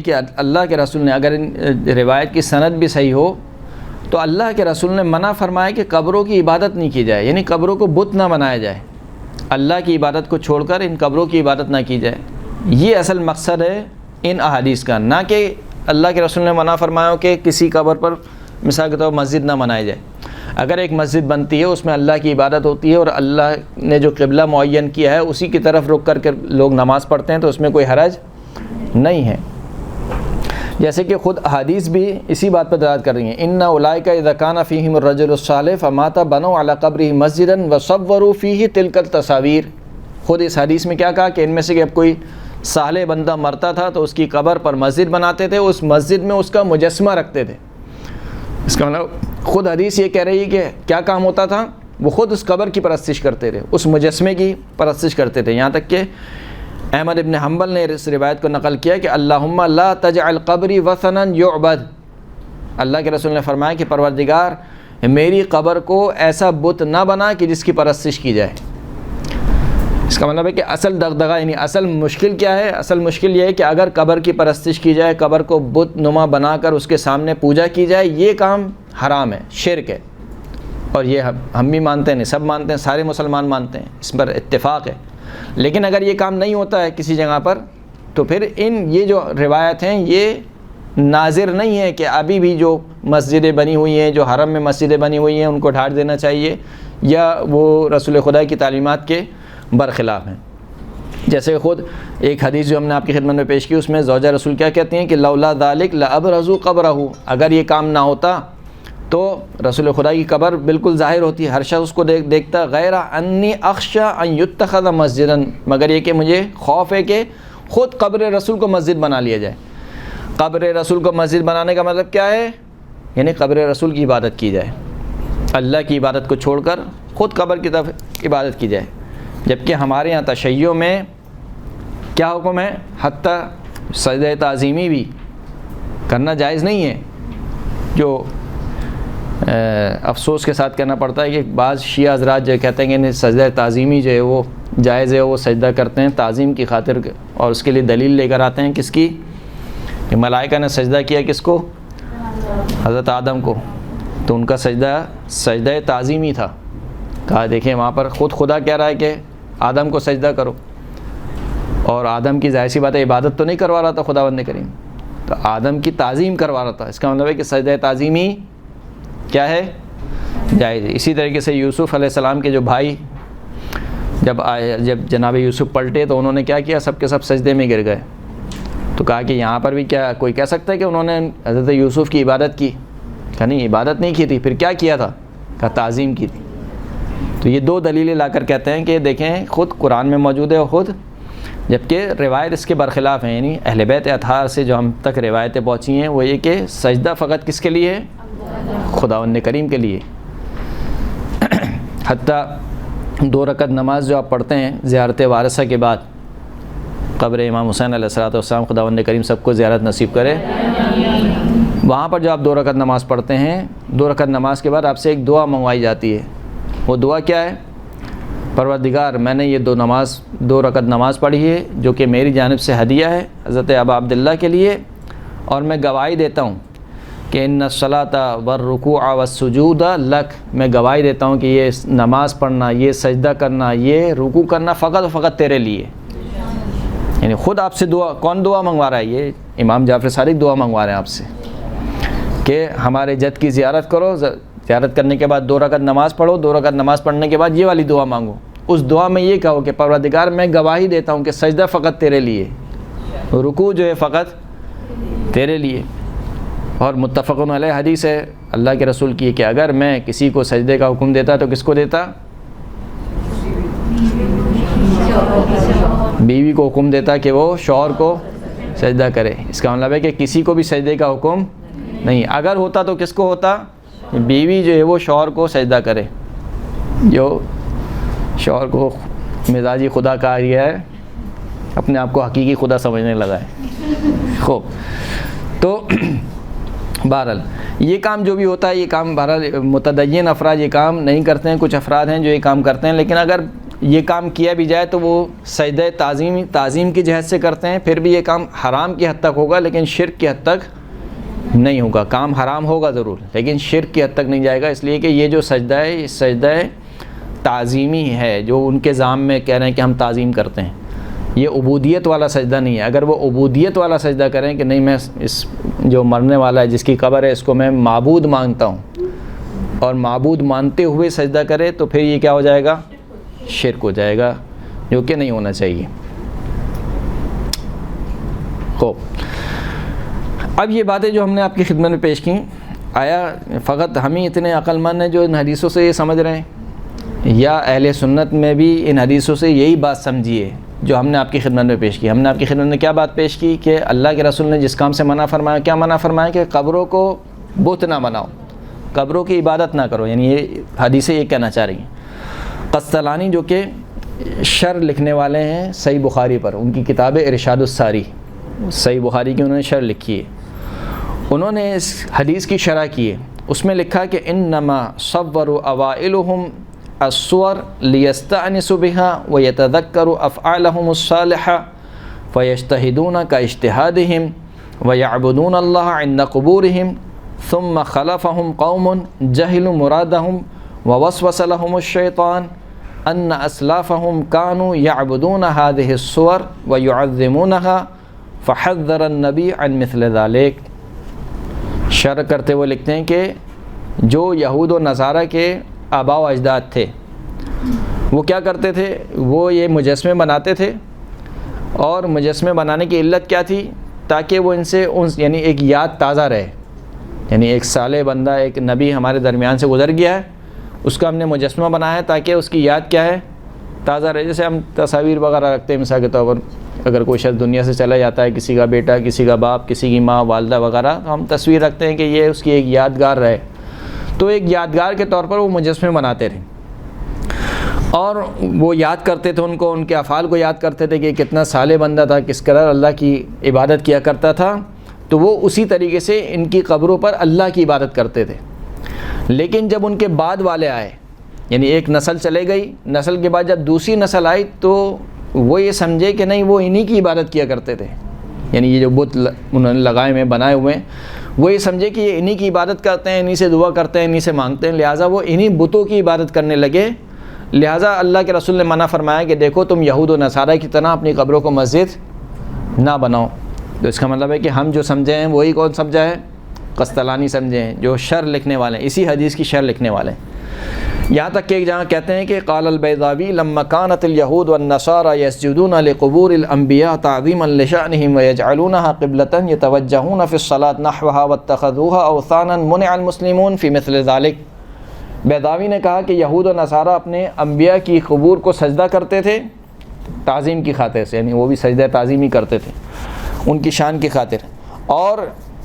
کہ اللہ کے رسول نے، اگر روایت کی سند بھی صحیح ہو، تو اللہ کے رسول نے منع فرمایا کہ قبروں کی عبادت نہیں کی جائے، یعنی قبروں کو بت نہ بنایا جائے، اللہ کی عبادت کو چھوڑ کر ان قبروں کی عبادت نہ کی جائے۔ یہ اصل مقصد ہے ان احادیث کا، نہ کہ اللہ کے رسول نے منع فرمایا ہو کہ کسی قبر پر مثال کے طور پر مسجد نہ بنائی جائے۔ اگر ایک مسجد بنتی ہے، اس میں اللہ کی عبادت ہوتی ہے، اور اللہ نے جو قبلہ معین کیا ہے اسی کی طرف رک کر کے لوگ نماز پڑھتے ہیں، تو اس میں کوئی حرج نہیں ہے۔ جیسے کہ خود احادیث بھی اسی بات پر دلالت کر رہی ہیں، ان اولئک اذا کان فیہم الرجل الصالح فمات بنوا علی قبرہ مسجدا وصوروا فیہ تلک التصاویر۔ خود اس حدیث میں کیا کہا کہ ان میں سے جب کوئی صالح بندہ مرتا تھا تو اس کی قبر پر مسجد بناتے تھے، اس مسجد میں اس کا مجسمہ رکھتے تھے۔ اس کا مطلب خود حدیث یہ کہہ رہی ہے کہ کیا کام ہوتا تھا، وہ خود اس قبر کی پرستش کرتے تھے، اس مجسمے کی پرستش کرتے تھے، یہاں تک کہ احمد ابن حنبل نے اس روایت کو نقل کیا کہ اللہم لا تجعل قبری وثنا یعبد۔ اللہ کے رسول نے فرمایا کہ پروردگار میری قبر کو ایسا بت نہ بنا کہ جس کی پرستش کی جائے۔ اس کا مطلب ہے کہ اصل دغدغہ، یعنی اصل مشکل کیا ہے؟ اصل مشکل یہ ہے کہ اگر قبر کی پرستش کی جائے، قبر کو بت نما بنا کر اس کے سامنے پوجا کی جائے، یہ کام حرام ہے، شرک ہے، اور یہ ہم بھی مانتے ہیں، سب مانتے ہیں، سارے مسلمان مانتے ہیں، اس پر اتفاق ہے۔ لیکن اگر یہ کام نہیں ہوتا ہے کسی جگہ پر، تو پھر یہ جو روایت ہیں یہ ناظر نہیں ہے کہ ابھی بھی جو مسجدیں بنی ہوئی ہیں، جو حرم میں مسجدیں بنی ہوئی ہیں، ان کو ڈھانٹ دینا چاہیے، یا وہ رسول خدا کی تعلیمات کے برخلاف ہیں۔ جیسے خود ایک حدیث جو ہم نے آپ کی خدمت میں پیش کی، اس میں زوجہ رسول کیا کہتی ہیں کہ لولا ذالک لابرزوا قبرہ، اگر یہ کام نہ ہوتا تو رسول خدا کی قبر بالکل ظاہر ہوتی ہے، ہر شخص اس کو دیکھتا، غیر انی اخشی ان یتخذ مسجدا، مگر یہ کہ مجھے خوف ہے کہ خود قبر رسول کو مسجد بنا لیا جائے۔ قبر رسول کو مسجد بنانے کا مطلب کیا ہے؟ یعنی قبر رسول کی عبادت کی جائے۔ اللہ کی عبادت کو چھوڑ کر خود قبر کی طرف عبادت کی جائے، جبکہ ہمارے یہاں تشیع میں کیا حکم ہے؟ حتیٰ سجدہ تعظیمی بھی کرنا جائز نہیں ہے، جو افسوس کے ساتھ کہنا پڑتا ہے کہ بعض شیعہ حضرات جو کہتے ہیں کہ سجدہ تعظیمی جو ہے وہ جائز ہے، وہ سجدہ کرتے ہیں تعظیم کی خاطر، اور اس کے لیے دلیل لے کر آتے ہیں کس کی؟ کہ ملائکہ نے سجدہ کیا کس کو؟ حضرت آدم کو، تو ان کا سجدہ تعظیمی تھا۔ کہا دیکھیں وہاں پر خود خدا کہہ رہا ہے کہ آدم کو سجدہ کرو، اور آدم کی ظاہر سی بات ہے عبادت تو نہیں کروا رہا تھا خداوند کریم، تو آدم کی تعظیم کروا رہا تھا۔ اس کا مطلب ہے کہ سجدہ تعظیمی کیا ہے؟ جائز۔ اسی طریقے سے یوسف علیہ السلام کے جو بھائی جب جناب یوسف پلٹے تو انہوں نے کیا کیا؟ سب کے سب سجدے میں گر گئے۔ تو کہا کہ یہاں پر بھی کیا کوئی کہہ سکتا ہے کہ انہوں نے حضرت یوسف کی عبادت کی؟ کہا نہیں، عبادت نہیں کی تھی، پھر کیا کیا تھا؟ کہا تعظیم کی تھی۔ تو یہ دو دلیلیں لا کر کہتے ہیں کہ دیکھیں خود قرآن میں موجود ہے اور خود، جبکہ روایت اس کے برخلاف ہیں، یعنی اہل بیت اطہار سے جو ہم تک روایتیں پہنچی ہیں وہ یہ کہ سجدہ فقط کس کے لیے ہے؟ خداوند کریم کے لیے۔ حتیٰ 2 رکعت نماز جو آپ پڑھتے ہیں زیارت وارثہ کے بعد، قبر امام حسین علیہ السلام، خداوند کریم سب کو زیارت نصیب کرے، وہاں پر جو آپ 2 رکعت نماز پڑھتے ہیں، 2 رکعت نماز کے بعد آپ سے ایک دعا منگوائی جاتی ہے۔ وہ دعا کیا ہے؟ پروردگار میں نے یہ 2 رکعت نماز پڑھی ہے جو کہ میری جانب سے ہدیہ ہے حضرت ابا عبداللہ کے لیے، اور میں گواہی دیتا ہوں کہ ان الصلاۃ والرکوع والسجود لک، میں گواہی دیتا ہوں کہ یہ نماز پڑھنا، یہ سجدہ کرنا، یہ رکوع کرنا فقط و فقط تیرے لیے۔ یعنی خود آپ سے دعا، کون دعا منگوا رہا ہے؟ یہ امام جعفر صادق دعا منگوا رہے ہیں آپ سے کہ ہمارے جد کی زیارت کرو، زیارت کرنے کے بعد 2 رکعت نماز پڑھو، 2 رکعت نماز پڑھنے کے بعد یہ والی دعا مانگو۔ اس دعا میں یہ کہو کہ پروردگار میں گواہی دیتا ہوں کہ سجدہ فقط تیرے لیے، رکوع جو ہے فقط تیرے لیے۔ اور متفقن علیہ حدیث ہے اللہ کے رسول کی کہ اگر میں کسی کو سجدے کا حکم دیتا تو کس کو دیتا؟ بیوی کو حکم دیتا کہ وہ شوہر کو سجدہ کرے۔ اس کا مطلب ہے کہ کسی کو بھی سجدے کا حکم نہیں، اگر ہوتا تو کس کو ہوتا؟ بیوی جو ہے وہ شوہر کو سجدہ کرے، جو شوہر کو مزاجی خدا کہا گیا ہے، اپنے آپ کو حقیقی خدا سمجھنے لگا ہے۔ خوب، تو بہرحال یہ کام جو بھی ہوتا ہے، یہ کام بہرحال متدین افراد یہ کام نہیں کرتے ہیں، کچھ افراد ہیں جو یہ کام کرتے ہیں، لیکن اگر یہ کام کیا بھی جائے تو وہ سجدہ تعظیم کی جہت سے کرتے ہیں، پھر بھی یہ کام حرام کی حد تک ہوگا لیکن شرک کی حد تک نہیں ہوگا۔ کام حرام ہوگا ضرور لیکن شرک کی حد تک نہیں جائے گا، اس لیے کہ یہ جو سجدہ ہے یہ سجدہ تعظیمی ہے، جو ان کے ذام میں کہہ رہے ہیں کہ ہم تعظیم کرتے ہیں، یہ عبودیت والا سجدہ نہیں ہے۔ اگر وہ عبودیت والا سجدہ کریں کہ نہیں میں اس جو مرنے والا ہے جس کی قبر ہے اس کو میں معبود مانتا ہوں، اور معبود مانتے ہوئے سجدہ کرے تو پھر یہ کیا ہو جائے گا؟ شرک ہو جائے گا، جو کہ نہیں ہونا چاہیے۔ خوب، اب یہ باتیں جو ہم نے آپ کی خدمت میں پیش کیں، آیا فقط ہم ہی اتنے عقل مند ہیں جو ان حدیثوں سے یہ سمجھ رہے ہیں، یا اہل سنت میں بھی ان حدیثوں سے یہی بات سمجھیے جو ہم نے آپ کی خدمت میں پیش کی؟ ہم نے آپ کی خدمت میں کیا بات پیش کی کہ اللہ کے رسول نے جس کام سے منع فرمایا، کیا منع فرمایا؟ کہ قبروں کو بت نہ بناؤ، قبروں کی عبادت نہ کرو، یعنی یہ حدیثیں یہ کہنا چاہ رہی ہیں۔ قسطلانی جو کہ شرح لکھنے والے ہیں صحیح بخاری پر، ان کی کتاب ارشاد الساری، صحیح بخاری کی انہوں نے شرح لکھی ہے، انہوں نے اس حدیث کی شرح کی ہے، اس میں لکھا کہ انما صوروا اوائلہم الصور لیستأنسوا بها ویتذکروا افعالہم الصالحہ فیجتہدون کاجتہادہم ویعبدون اللہ عند قبورہم ثم خلفہم قوم جہلوا مرادہم ووسوس لهم الشیطان ان اسلافہم كانوا يعبدون هذه الصور ويعظمونها فحذر النبی عن مثل ذلك۔ شرح کرتے ہوئے لکھتے ہیں کہ جو یہود و نصارہ کے آباء و اجداد تھے وہ کیا کرتے تھے؟ وہ یہ مجسمے بناتے تھے، اور مجسمے بنانے کی علت کیا تھی؟ تاکہ وہ ان سے یعنی ایک یاد تازہ رہے، یعنی ایک صالح بندہ، ایک نبی ہمارے درمیان سے گزر گیا ہے، اس کا ہم نے مجسمہ بنایا ہے تاکہ اس کی یاد کیا ہے؟ تازہ رہے۔ جیسے ہم تصاویر وغیرہ رکھتے ہیں مثال کے طور پر، اگر کوئی شخص دنیا سے چلا جاتا ہے، کسی کا بیٹا، کسی کا باپ، کسی کی ماں، والدہ وغیرہ، تو ہم تصویر رکھتے ہیں کہ یہ اس کی ایک یادگار رہے۔ تو ایک یادگار کے طور پر وہ مجسمے بناتے تھے، اور وہ یاد کرتے تھے ان کے افعال کو یاد کرتے تھے کہ کتنا صالح بندہ تھا، کس قدر اللہ کی عبادت کیا کرتا تھا، تو وہ اسی طریقے سے ان کی قبروں پر اللہ کی عبادت کرتے تھے۔ لیکن جب ان کے بعد والے آئے، یعنی ایک نسل چلے گئی، نسل کے بعد جب دوسری نسل آئی تو وہ یہ سمجھے کہ نہیں، وہ انہی کی عبادت کیا کرتے تھے، یعنی یہ جو بت انہوں نے لگائے ہوئے بنائے ہوئے ہیں، وہ یہ سمجھے کہ یہ انہی کی عبادت کرتے ہیں، انہی سے دعا کرتے ہیں، انہی سے مانگتے ہیں، لہٰذا وہ انہی بتوں کی عبادت کرنے لگے۔ لہٰذا اللہ کے رسول نے منع فرمایا کہ دیکھو تم یہود و نصارہ کی طرح اپنی قبروں کو مسجد نہ بناؤ۔ تو اس کا مطلب ہے کہ ہم جو سمجھے ہیں وہی کون سمجھا ہے؟ قسطلانی سمجھے ہیں، جو شرح لکھنے والے ہیں، اسی حدیث کی شرح لکھنے والے ہیں۔ یہاں تک کہ جہاں کہتے ہیں کہ قال البیضاوی لما كانت اليهود والنصارى يسجدون لقبور الانبیاء تعظیما لشأنهم ويجعلونها قبلة يتوجهون في الصلاة نحوها واتخذوها اوثانا منع المسلمون في مثل ذلك۔ بیضاوی نے کہا کہ یہود و نصارہ اپنے انبیاء کی قبور کو سجدہ کرتے تھے تعظیم کی خاطر سے، یعنی وہ بھی سجدہ تعظیم ہی کرتے تھے ان کی شان کی خاطر، اور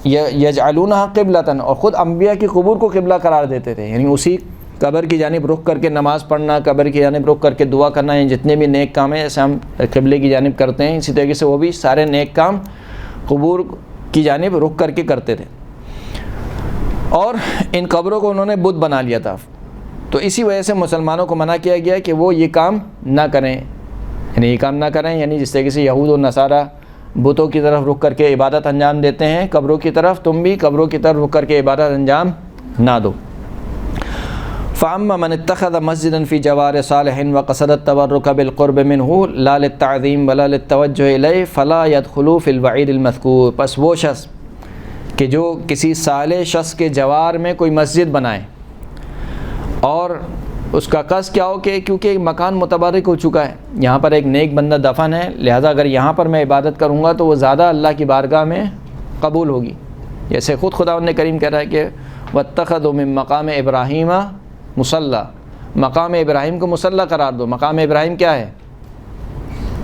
یجعلونها قبلة، اور خود انبیاء کی قبور کو قبلہ قرار دیتے تھے، یعنی اسی قبر کی جانب رخ کر کے نماز پڑھنا، قبر کی جانب رخ کر کے دعا کرنا، یہ جتنے بھی نیک کام ہیں ایسے ہم قبلے کی جانب کرتے ہیں، اسی طریقے سے وہ بھی سارے نیک کام قبور کی جانب رخ کر کے کرتے تھے، اور ان قبروں کو انہوں نے بت بنا لیا تھا۔ تو اسی وجہ سے مسلمانوں کو منع کیا گیا کہ وہ یہ کام نہ کریں، یعنی یہ کام نہ کریں، یعنی جس طریقے سے یہود و نصارہ بتوں کی طرف رخ کر کے عبادت انجام دیتے ہیں قبروں کی طرف، تم بھی قبروں کی طرف رخ کر کے عبادت انجام نہ دو۔ فَأَمَّا مَنِ اتَّخَذَ مَسْجِدًا فِي جَوَارِ صَالِحٍ وَقَصَدَ التَّبَرُّكَ بِالْقُرْبِ مِنْهُ لَا لِلتَّعْظِيمِ وَلَا لِلتَّوَجُّهِ إِلَيْهِ فَلَا يَدْخُلُ فِي الْوَعِيدِ الْمَذْكُورِ۔ پس وہ شخص کہ جو کسی صالح شخص کے جوار میں کوئی مسجد بنائے اور اس کا قصد کیا ہو کہ کیونکہ مکان متبرک ہو چکا ہے، یہاں پر ایک نیک بندہ دفن ہے، لہذا اگر یہاں پر میں عبادت کروں گا تو وہ زیادہ اللہ کی بارگاہ میں قبول ہوگی، جیسے خود خداوند کریم کہہ رہا ہے کہ وَاتَّخَذُوا مِن مَقَامِ إِبْرَاهِيمَ مصلی، مقام ابراہیم کو مصلی قرار دو۔ مقام ابراہیم کیا ہے؟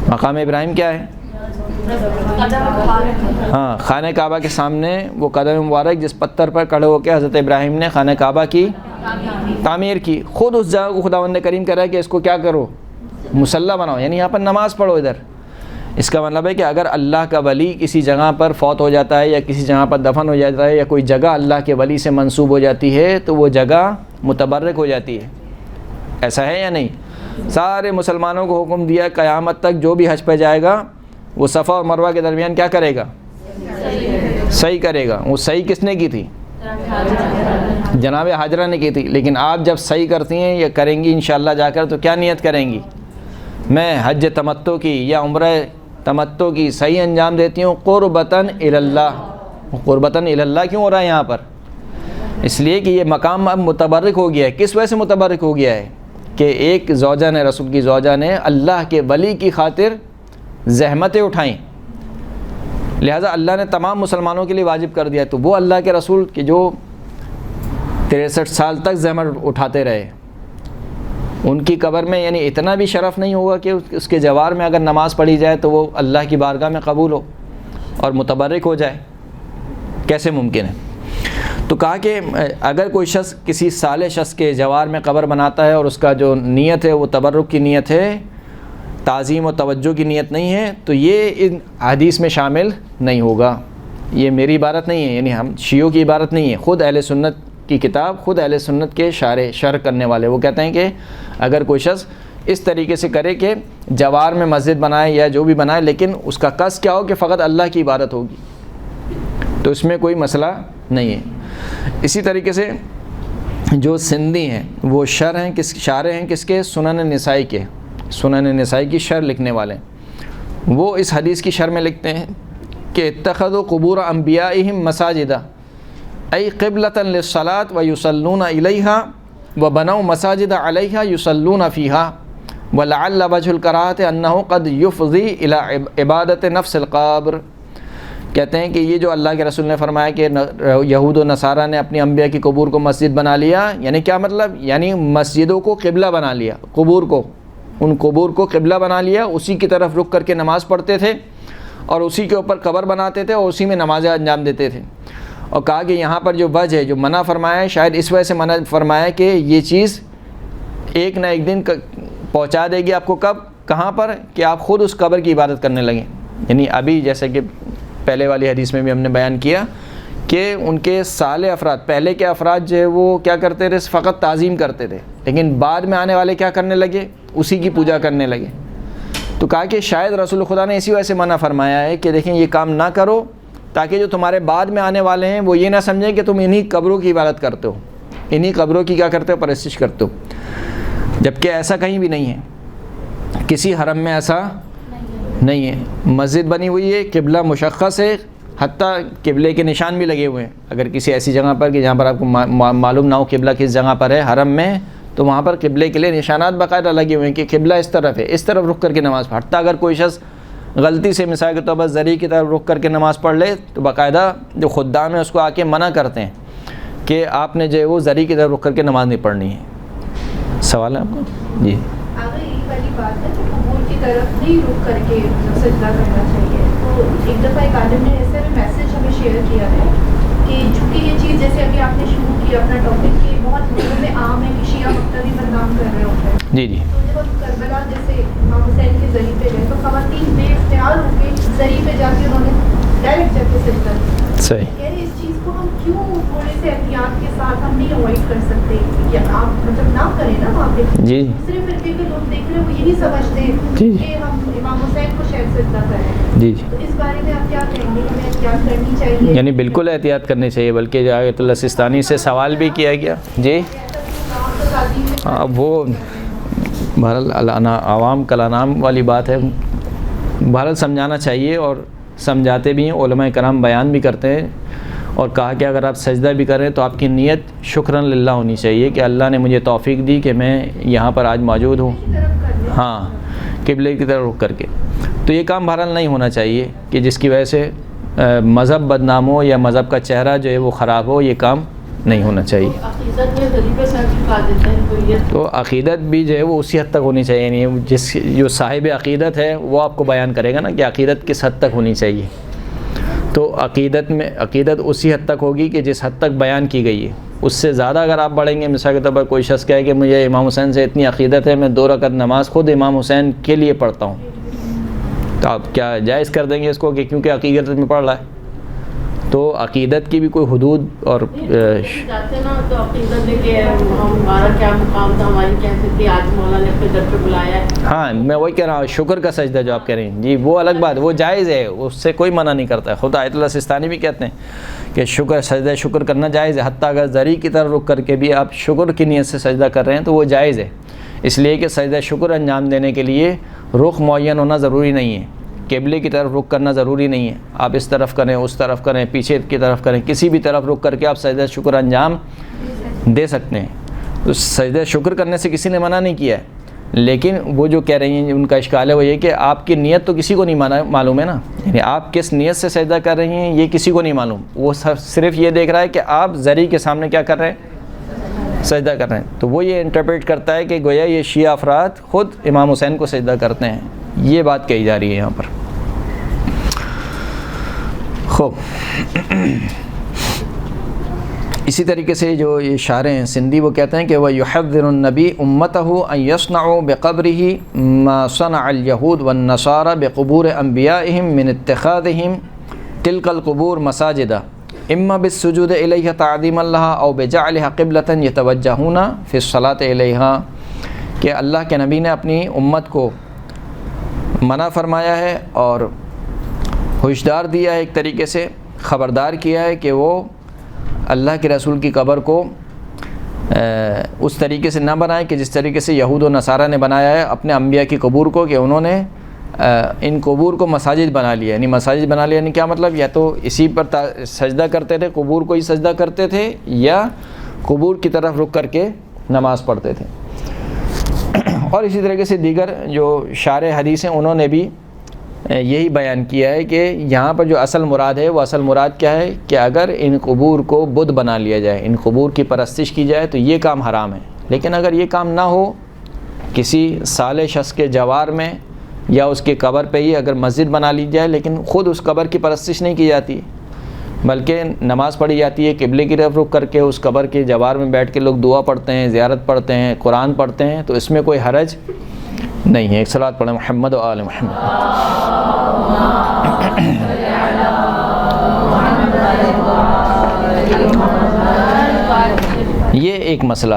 مقام ابراہیم کیا ہے؟ ہاں، خانہ کعبہ کے سامنے وہ قدم مبارک جس پتھر پر کھڑے ہو کے حضرت ابراہیم نے خانہ کعبہ کی تعمیر کی، خود اس جگہ کو خداوند کریم کہہ رہا ہے کہ اس کو کیا کرو؟ مصلی بناؤ، یعنی یہاں پر نماز پڑھو ادھر۔ اس کا مطلب ہے کہ اگر اللہ کا ولی کسی جگہ پر فوت ہو جاتا ہے یا کسی جگہ پر دفن ہو جاتا ہے یا کوئی جگہ اللہ کے ولی سے منسوب ہو جاتی ہے تو وہ جگہ متبرک ہو جاتی ہے، ایسا ہے یا نہیں؟ سارے مسلمانوں کو حکم دیا قیامت تک جو بھی حج پہ جائے گا وہ صفا اور مروہ کے درمیان کیا کرے گا؟ صحیح کرے گا۔ وہ صحیح کس نے کی تھی؟ جناب حاجرہ نے کی تھی، لیکن آپ جب صحیح کرتی ہیں یا کریں گی انشاءاللہ جا کر تو کیا نیت کریں گی؟ میں حج تمتع کی یا عمرہ تمتع کی صحیح انجام دیتی ہوں قربتاً الی اللہ۔ قربتاً الی اللہ کیوں ہو رہا ہے یہاں پر؟ اس لیے کہ یہ مقام اب متبرک ہو گیا ہے۔ کس وجہ سے متبرک ہو گیا ہے؟ کہ ایک زوجہ نے، رسول کی زوجہ نے اللہ کے ولی کی خاطر زحمتیں اٹھائیں، لہٰذا اللہ نے تمام مسلمانوں کے لیے واجب کر دیا، تو وہ اللہ کے رسول کے جو 63 سال تک زحمت اٹھاتے رہے، ان کی قبر میں یعنی اتنا بھی شرف نہیں ہوگا کہ اس کے جوار میں اگر نماز پڑھی جائے تو وہ اللہ کی بارگاہ میں قبول ہو اور متبرک ہو جائے، کیسے ممکن ہے؟ تو کہا کہ اگر کوئی شخص کسی صالح شخص کے جوار میں قبر بناتا ہے اور اس کا جو نیت ہے وہ تبرک کی نیت ہے، تعظیم و توجہ کی نیت نہیں ہے، تو یہ ان حدیث میں شامل نہیں ہوگا۔ یہ میری عبارت نہیں ہے، یعنی ہم شیعوں کی عبارت نہیں ہے، خود اہل سنت کی کتاب، خود اہل سنت کے شرح کرنے والے وہ کہتے ہیں کہ اگر کوئی شخص اس طریقے سے کرے کہ جوار میں مسجد بنائے یا جو بھی بنائے، لیکن اس کا قصد کیا ہو کہ فقط اللہ کی عبادت ہوگی، تو اس میں کوئی مسئلہ نہیں ہے۔ اسی طریقے سے جو سندھی ہیں وہ شارح ہیں کس کے؟ سنن نسائی کے، سنن نسائی کی شرح لکھنے والے، وہ اس حدیث کی شرح میں لکھتے ہیں کہ اتخذوا قبور انبیائہم مساجدا ای قبلۃ للصلاۃ ویصلون الیہا وبنوا مساجد علیہا یصلون فیہا ولعل وجہ الکراہۃ انہ قد یفضی الی عبادت نفس القبر۔ کہتے ہیں کہ یہ جو اللہ کے رسول نے فرمایا کہ یہود و نصارہ نے اپنی انبیاء کی قبور کو مسجد بنا لیا، یعنی کیا مطلب؟ یعنی مسجدوں کو قبلہ بنا لیا، قبور کو، ان قبور کو قبلہ بنا لیا، اسی کی طرف رخ کر کے نماز پڑھتے تھے اور اسی کے اوپر قبر بناتے تھے اور اسی میں نمازیں انجام دیتے تھے، اور کہا کہ یہاں پر جو وجہ ہے جو منع فرمایا ہے شاید اس وجہ سے منع فرمایا کہ یہ چیز ایک نہ ایک دن پہنچا دے گی آپ کو، کب کہاں پر، کہ آپ خود اس قبر کی عبادت کرنے لگیں. یعنی ابھی جیسے کہ پہلے والی حدیث میں بھی ہم نے بیان کیا کہ ان کے صالح افراد، پہلے کے افراد جو ہے وہ کیا کرتے تھے، فقط تعظیم کرتے تھے، لیکن بعد میں آنے والے کیا کرنے لگے، اسی کی پوجا کرنے لگے. تو کہا کہ شاید رسول خدا نے اسی وجہ سے منع فرمایا ہے کہ دیکھیں یہ کام نہ کرو، تاکہ جو تمہارے بعد میں آنے والے ہیں وہ یہ نہ سمجھیں کہ تم انہی قبروں کی عبادت کرتے ہو، انہی قبروں کی کیا کرتے ہو، پرستش کرتے ہو. جبکہ ایسا کہیں بھی نہیں ہے، کسی حرم میں ایسا نہیں ہے. مسجد بنی ہوئی ہے، قبلہ مشخص ہے، حتیٰ قبلے کے نشان بھی لگے ہوئے ہیں. اگر کسی ایسی جگہ پر کہ جہاں پر آپ کو معلوم نہ ہو قبلہ کس جگہ پر ہے حرم میں، تو وہاں پر قبلے کے لیے نشانات باقاعدہ لگے ہوئے ہیں کہ قبلہ اس طرف ہے، اس طرف رخ کر کے نماز پڑھ. حتیٰ اگر کوئی شخص غلطی سے مثال کے طور پر زری کی طرف رخ کر کے نماز پڑھ لے تو باقاعدہ جو خدام ہیں اس کو آ کے منع کرتے ہیں کہ آپ نے جو ہے وہ زری کی طرف رخ کر کے نماز نہیں پڑھنی ہے. سوال ہے آپ کو؟ جی. اگر یہ والی بات ہے کہ قبور کی طرف نہیں رخ کر کے سجدہ کرنا چاہیے، تو ایک دفعہ ایک عالم نے ایسا بھی میسج ہمیں شیئر کیا ہے کہ چونکہ یہ چیز جیسے ابھی آپ نے شروع کیا اپنا ٹاپک کہ بہت لوگوں میں عام ہے کہ شیعہ مقتدی بدنام کر رہے ہوتے ہیں. جی جی. تو جب ہم کربلا جیسے امام حسین کے ذریعے پہ گئے تو خواتین بے اختیار ہو کے ذریعے پہ جا کے انہوں نے ڈائریکٹ جا کے سجدہ کیا. صحیح. کہہ رہے اس چیز کو ہم کیوں تھوڑے سے احتیاط کے ساتھ ہم نہیں اوائڈ کر سکتے کہ آپ مطلب نہ کریں نا وہاں پہ. جی. دوسرے فرقے کے لوگ دیکھ رہے ہیں وہ یہی سمجھتے ہیں کہ ہم امام حسین کو شاید سجدہ کریں. جی جی. تو اس بارے میں آپ کیا کہیں گے، ہمیں احتیاط کرنی چاہیے؟ یعنی بالکل احتیاط کرنی چاہیے، بلکہ آیت اللہ سستانی سے سوال بھی کیا گیا. جی. وہ بہرحال عوام کلانام والی بات ہے، بہرحال سمجھانا چاہیے اور سمجھاتے بھی ہیں. علماء کرام بیان بھی کرتے ہیں اور کہا کہ اگر آپ سجدہ بھی کریں تو آپ کی نیت شکراً للہ ہونی چاہیے کہ اللہ نے مجھے توفیق دی کہ میں یہاں پر آج موجود ہوں. ہاں، قبلے کی طرف رخ کر کے. تو یہ کام بہرحال نہیں ہونا چاہیے کہ جس کی وجہ سے مذہب بدنام ہو یا مذہب کا چہرہ جو ہے وہ خراب ہو. یہ کام نہیں ہونا چاہیے. تو عقیدت بھی جو ہے وہ اسی حد تک ہونی چاہیے، یعنی جو صاحب عقیدت ہے وہ آپ کو بیان کرے گا نا کہ عقیدت کس حد تک ہونی چاہیے. تو عقیدت اسی حد تک ہوگی کہ جس حد تک بیان کی گئی ہے. اس سے زیادہ اگر آپ بڑھیں گے، مثال کے طور پر کوئی شخص کہے کہ مجھے امام حسین سے اتنی عقیدت ہے، میں 2 رکعت نماز خود امام حسین کے لیے پڑھتا ہوں، تو آپ کیا جائز کر دیں گے اس کو کہ کیونکہ عقیدت میں پڑھ رہا ہے؟ تو عقیدت کی بھی کوئی حدود اور جاتے نا تو عقیدت ہے کہ ہمارا کیا مقام تھا، ہماری کیا تھی، آج مولا نے اپنے در پہ بلایا ہے. ہاں، میں وہی کہہ رہا ہوں، شکر کا سجدہ جو آپ کہہ رہے ہیں جی وہ الگ بات، وہ جائز ہے، اس سے کوئی منع نہیں کرتا ہے. خود آیت اللہ سستانی بھی کہتے ہیں کہ سجدہ شکر کرنا جائز ہے. حتیٰ اگر زری کی طرف رخ کر کے بھی آپ شکر کی نیت سے سجدہ کر رہے ہیں تو وہ جائز ہے، اس لیے کہ سجدہ شکر انجام دینے کے لیے رخ معین ہونا ضروری نہیں ہے، قبلے کی طرف رخ کرنا ضروری نہیں ہے. آپ اس طرف کریں، اس طرف کریں، پیچھے کی طرف کریں، کسی بھی طرف رخ کر کے آپ سجدہ شکر انجام دے سکتے ہیں. تو سجدہ شکر کرنے سے کسی نے منع نہیں کیا ہے، لیکن وہ جو کہہ رہی ہیں ان کا اشکال ہے وہ یہ کہ آپ کی نیت تو کسی کو نہیں معلوم ہے نا، یعنی آپ کس نیت سے سجدہ کر رہی ہیں یہ کسی کو نہیں معلوم. وہ صرف یہ دیکھ رہا ہے کہ آپ زری کے سامنے کیا کر رہے ہیں، سجدہ کر رہے ہیں. تو وہ یہ انٹرپریٹ کرتا ہے کہ گویا یہ شیعہ افراد خود امام حسین کو سجدہ کرتے ہیں. یہ بات کہی جا رہی ہے یہاں پر. خوب، اسی طریقے سے جو یہ شارح ہیں سندھی وہ کہتے ہیں کہ وہ یحذر النبی امتہ ان یصنعوا بقبرہ ما صنع الیہود والنصارى بقبور انبیائہم من اتخاذہم تلک القبور مساجدا اما بالسجود الیہ تعظیما لہا او بجعلها قبلۃ یتوجہون فی الصلاۃ الیہا. کہ اللہ کے نبی نے اپنی امت کو منع فرمایا ہے اور ہوشدار دیا ہے، ایک طریقے سے خبردار کیا ہے کہ وہ اللہ کے رسول کی قبر کو اس طریقے سے نہ بنائیں کہ جس طریقے سے یہود و نصارہ نے بنایا ہے اپنے انبیاء کی قبور کو، کہ انہوں نے ان قبور کو مساجد بنا لیا. یعنی مساجد بنا لیا یعنی کیا مطلب، یا تو اسی پر سجدہ کرتے تھے، قبور کو ہی سجدہ کرتے تھے، یا قبور کی طرف رخ کر کے نماز پڑھتے تھے. اور اسی طریقے سے دیگر جو شارح حدیث ہیں انہوں نے بھی یہی بیان کیا ہے کہ یہاں پر جو اصل مراد ہے وہ اصل مراد کیا ہے کہ اگر ان قبور کو بت بنا لیا جائے، ان قبور کی پرستش کی جائے تو یہ کام حرام ہے. لیکن اگر یہ کام نہ ہو، کسی صالح شخص کے جوار میں یا اس کے قبر پہ ہی اگر مسجد بنا لی جائے لیکن خود اس قبر کی پرستش نہیں کی جاتی، بلکہ نماز پڑھی جاتی ہے قبلے کی طرف رخ کر کے، اس قبر کے جوار میں بیٹھ کے لوگ دعا پڑھتے ہیں، زیارت پڑھتے ہیں، قرآن پڑھتے ہیں، تو اس میں کوئی حرج نہیں ہے۔ ایک صلوات پڑھیں محمد و آل محمد۔ یہ ایک مسئلہ۔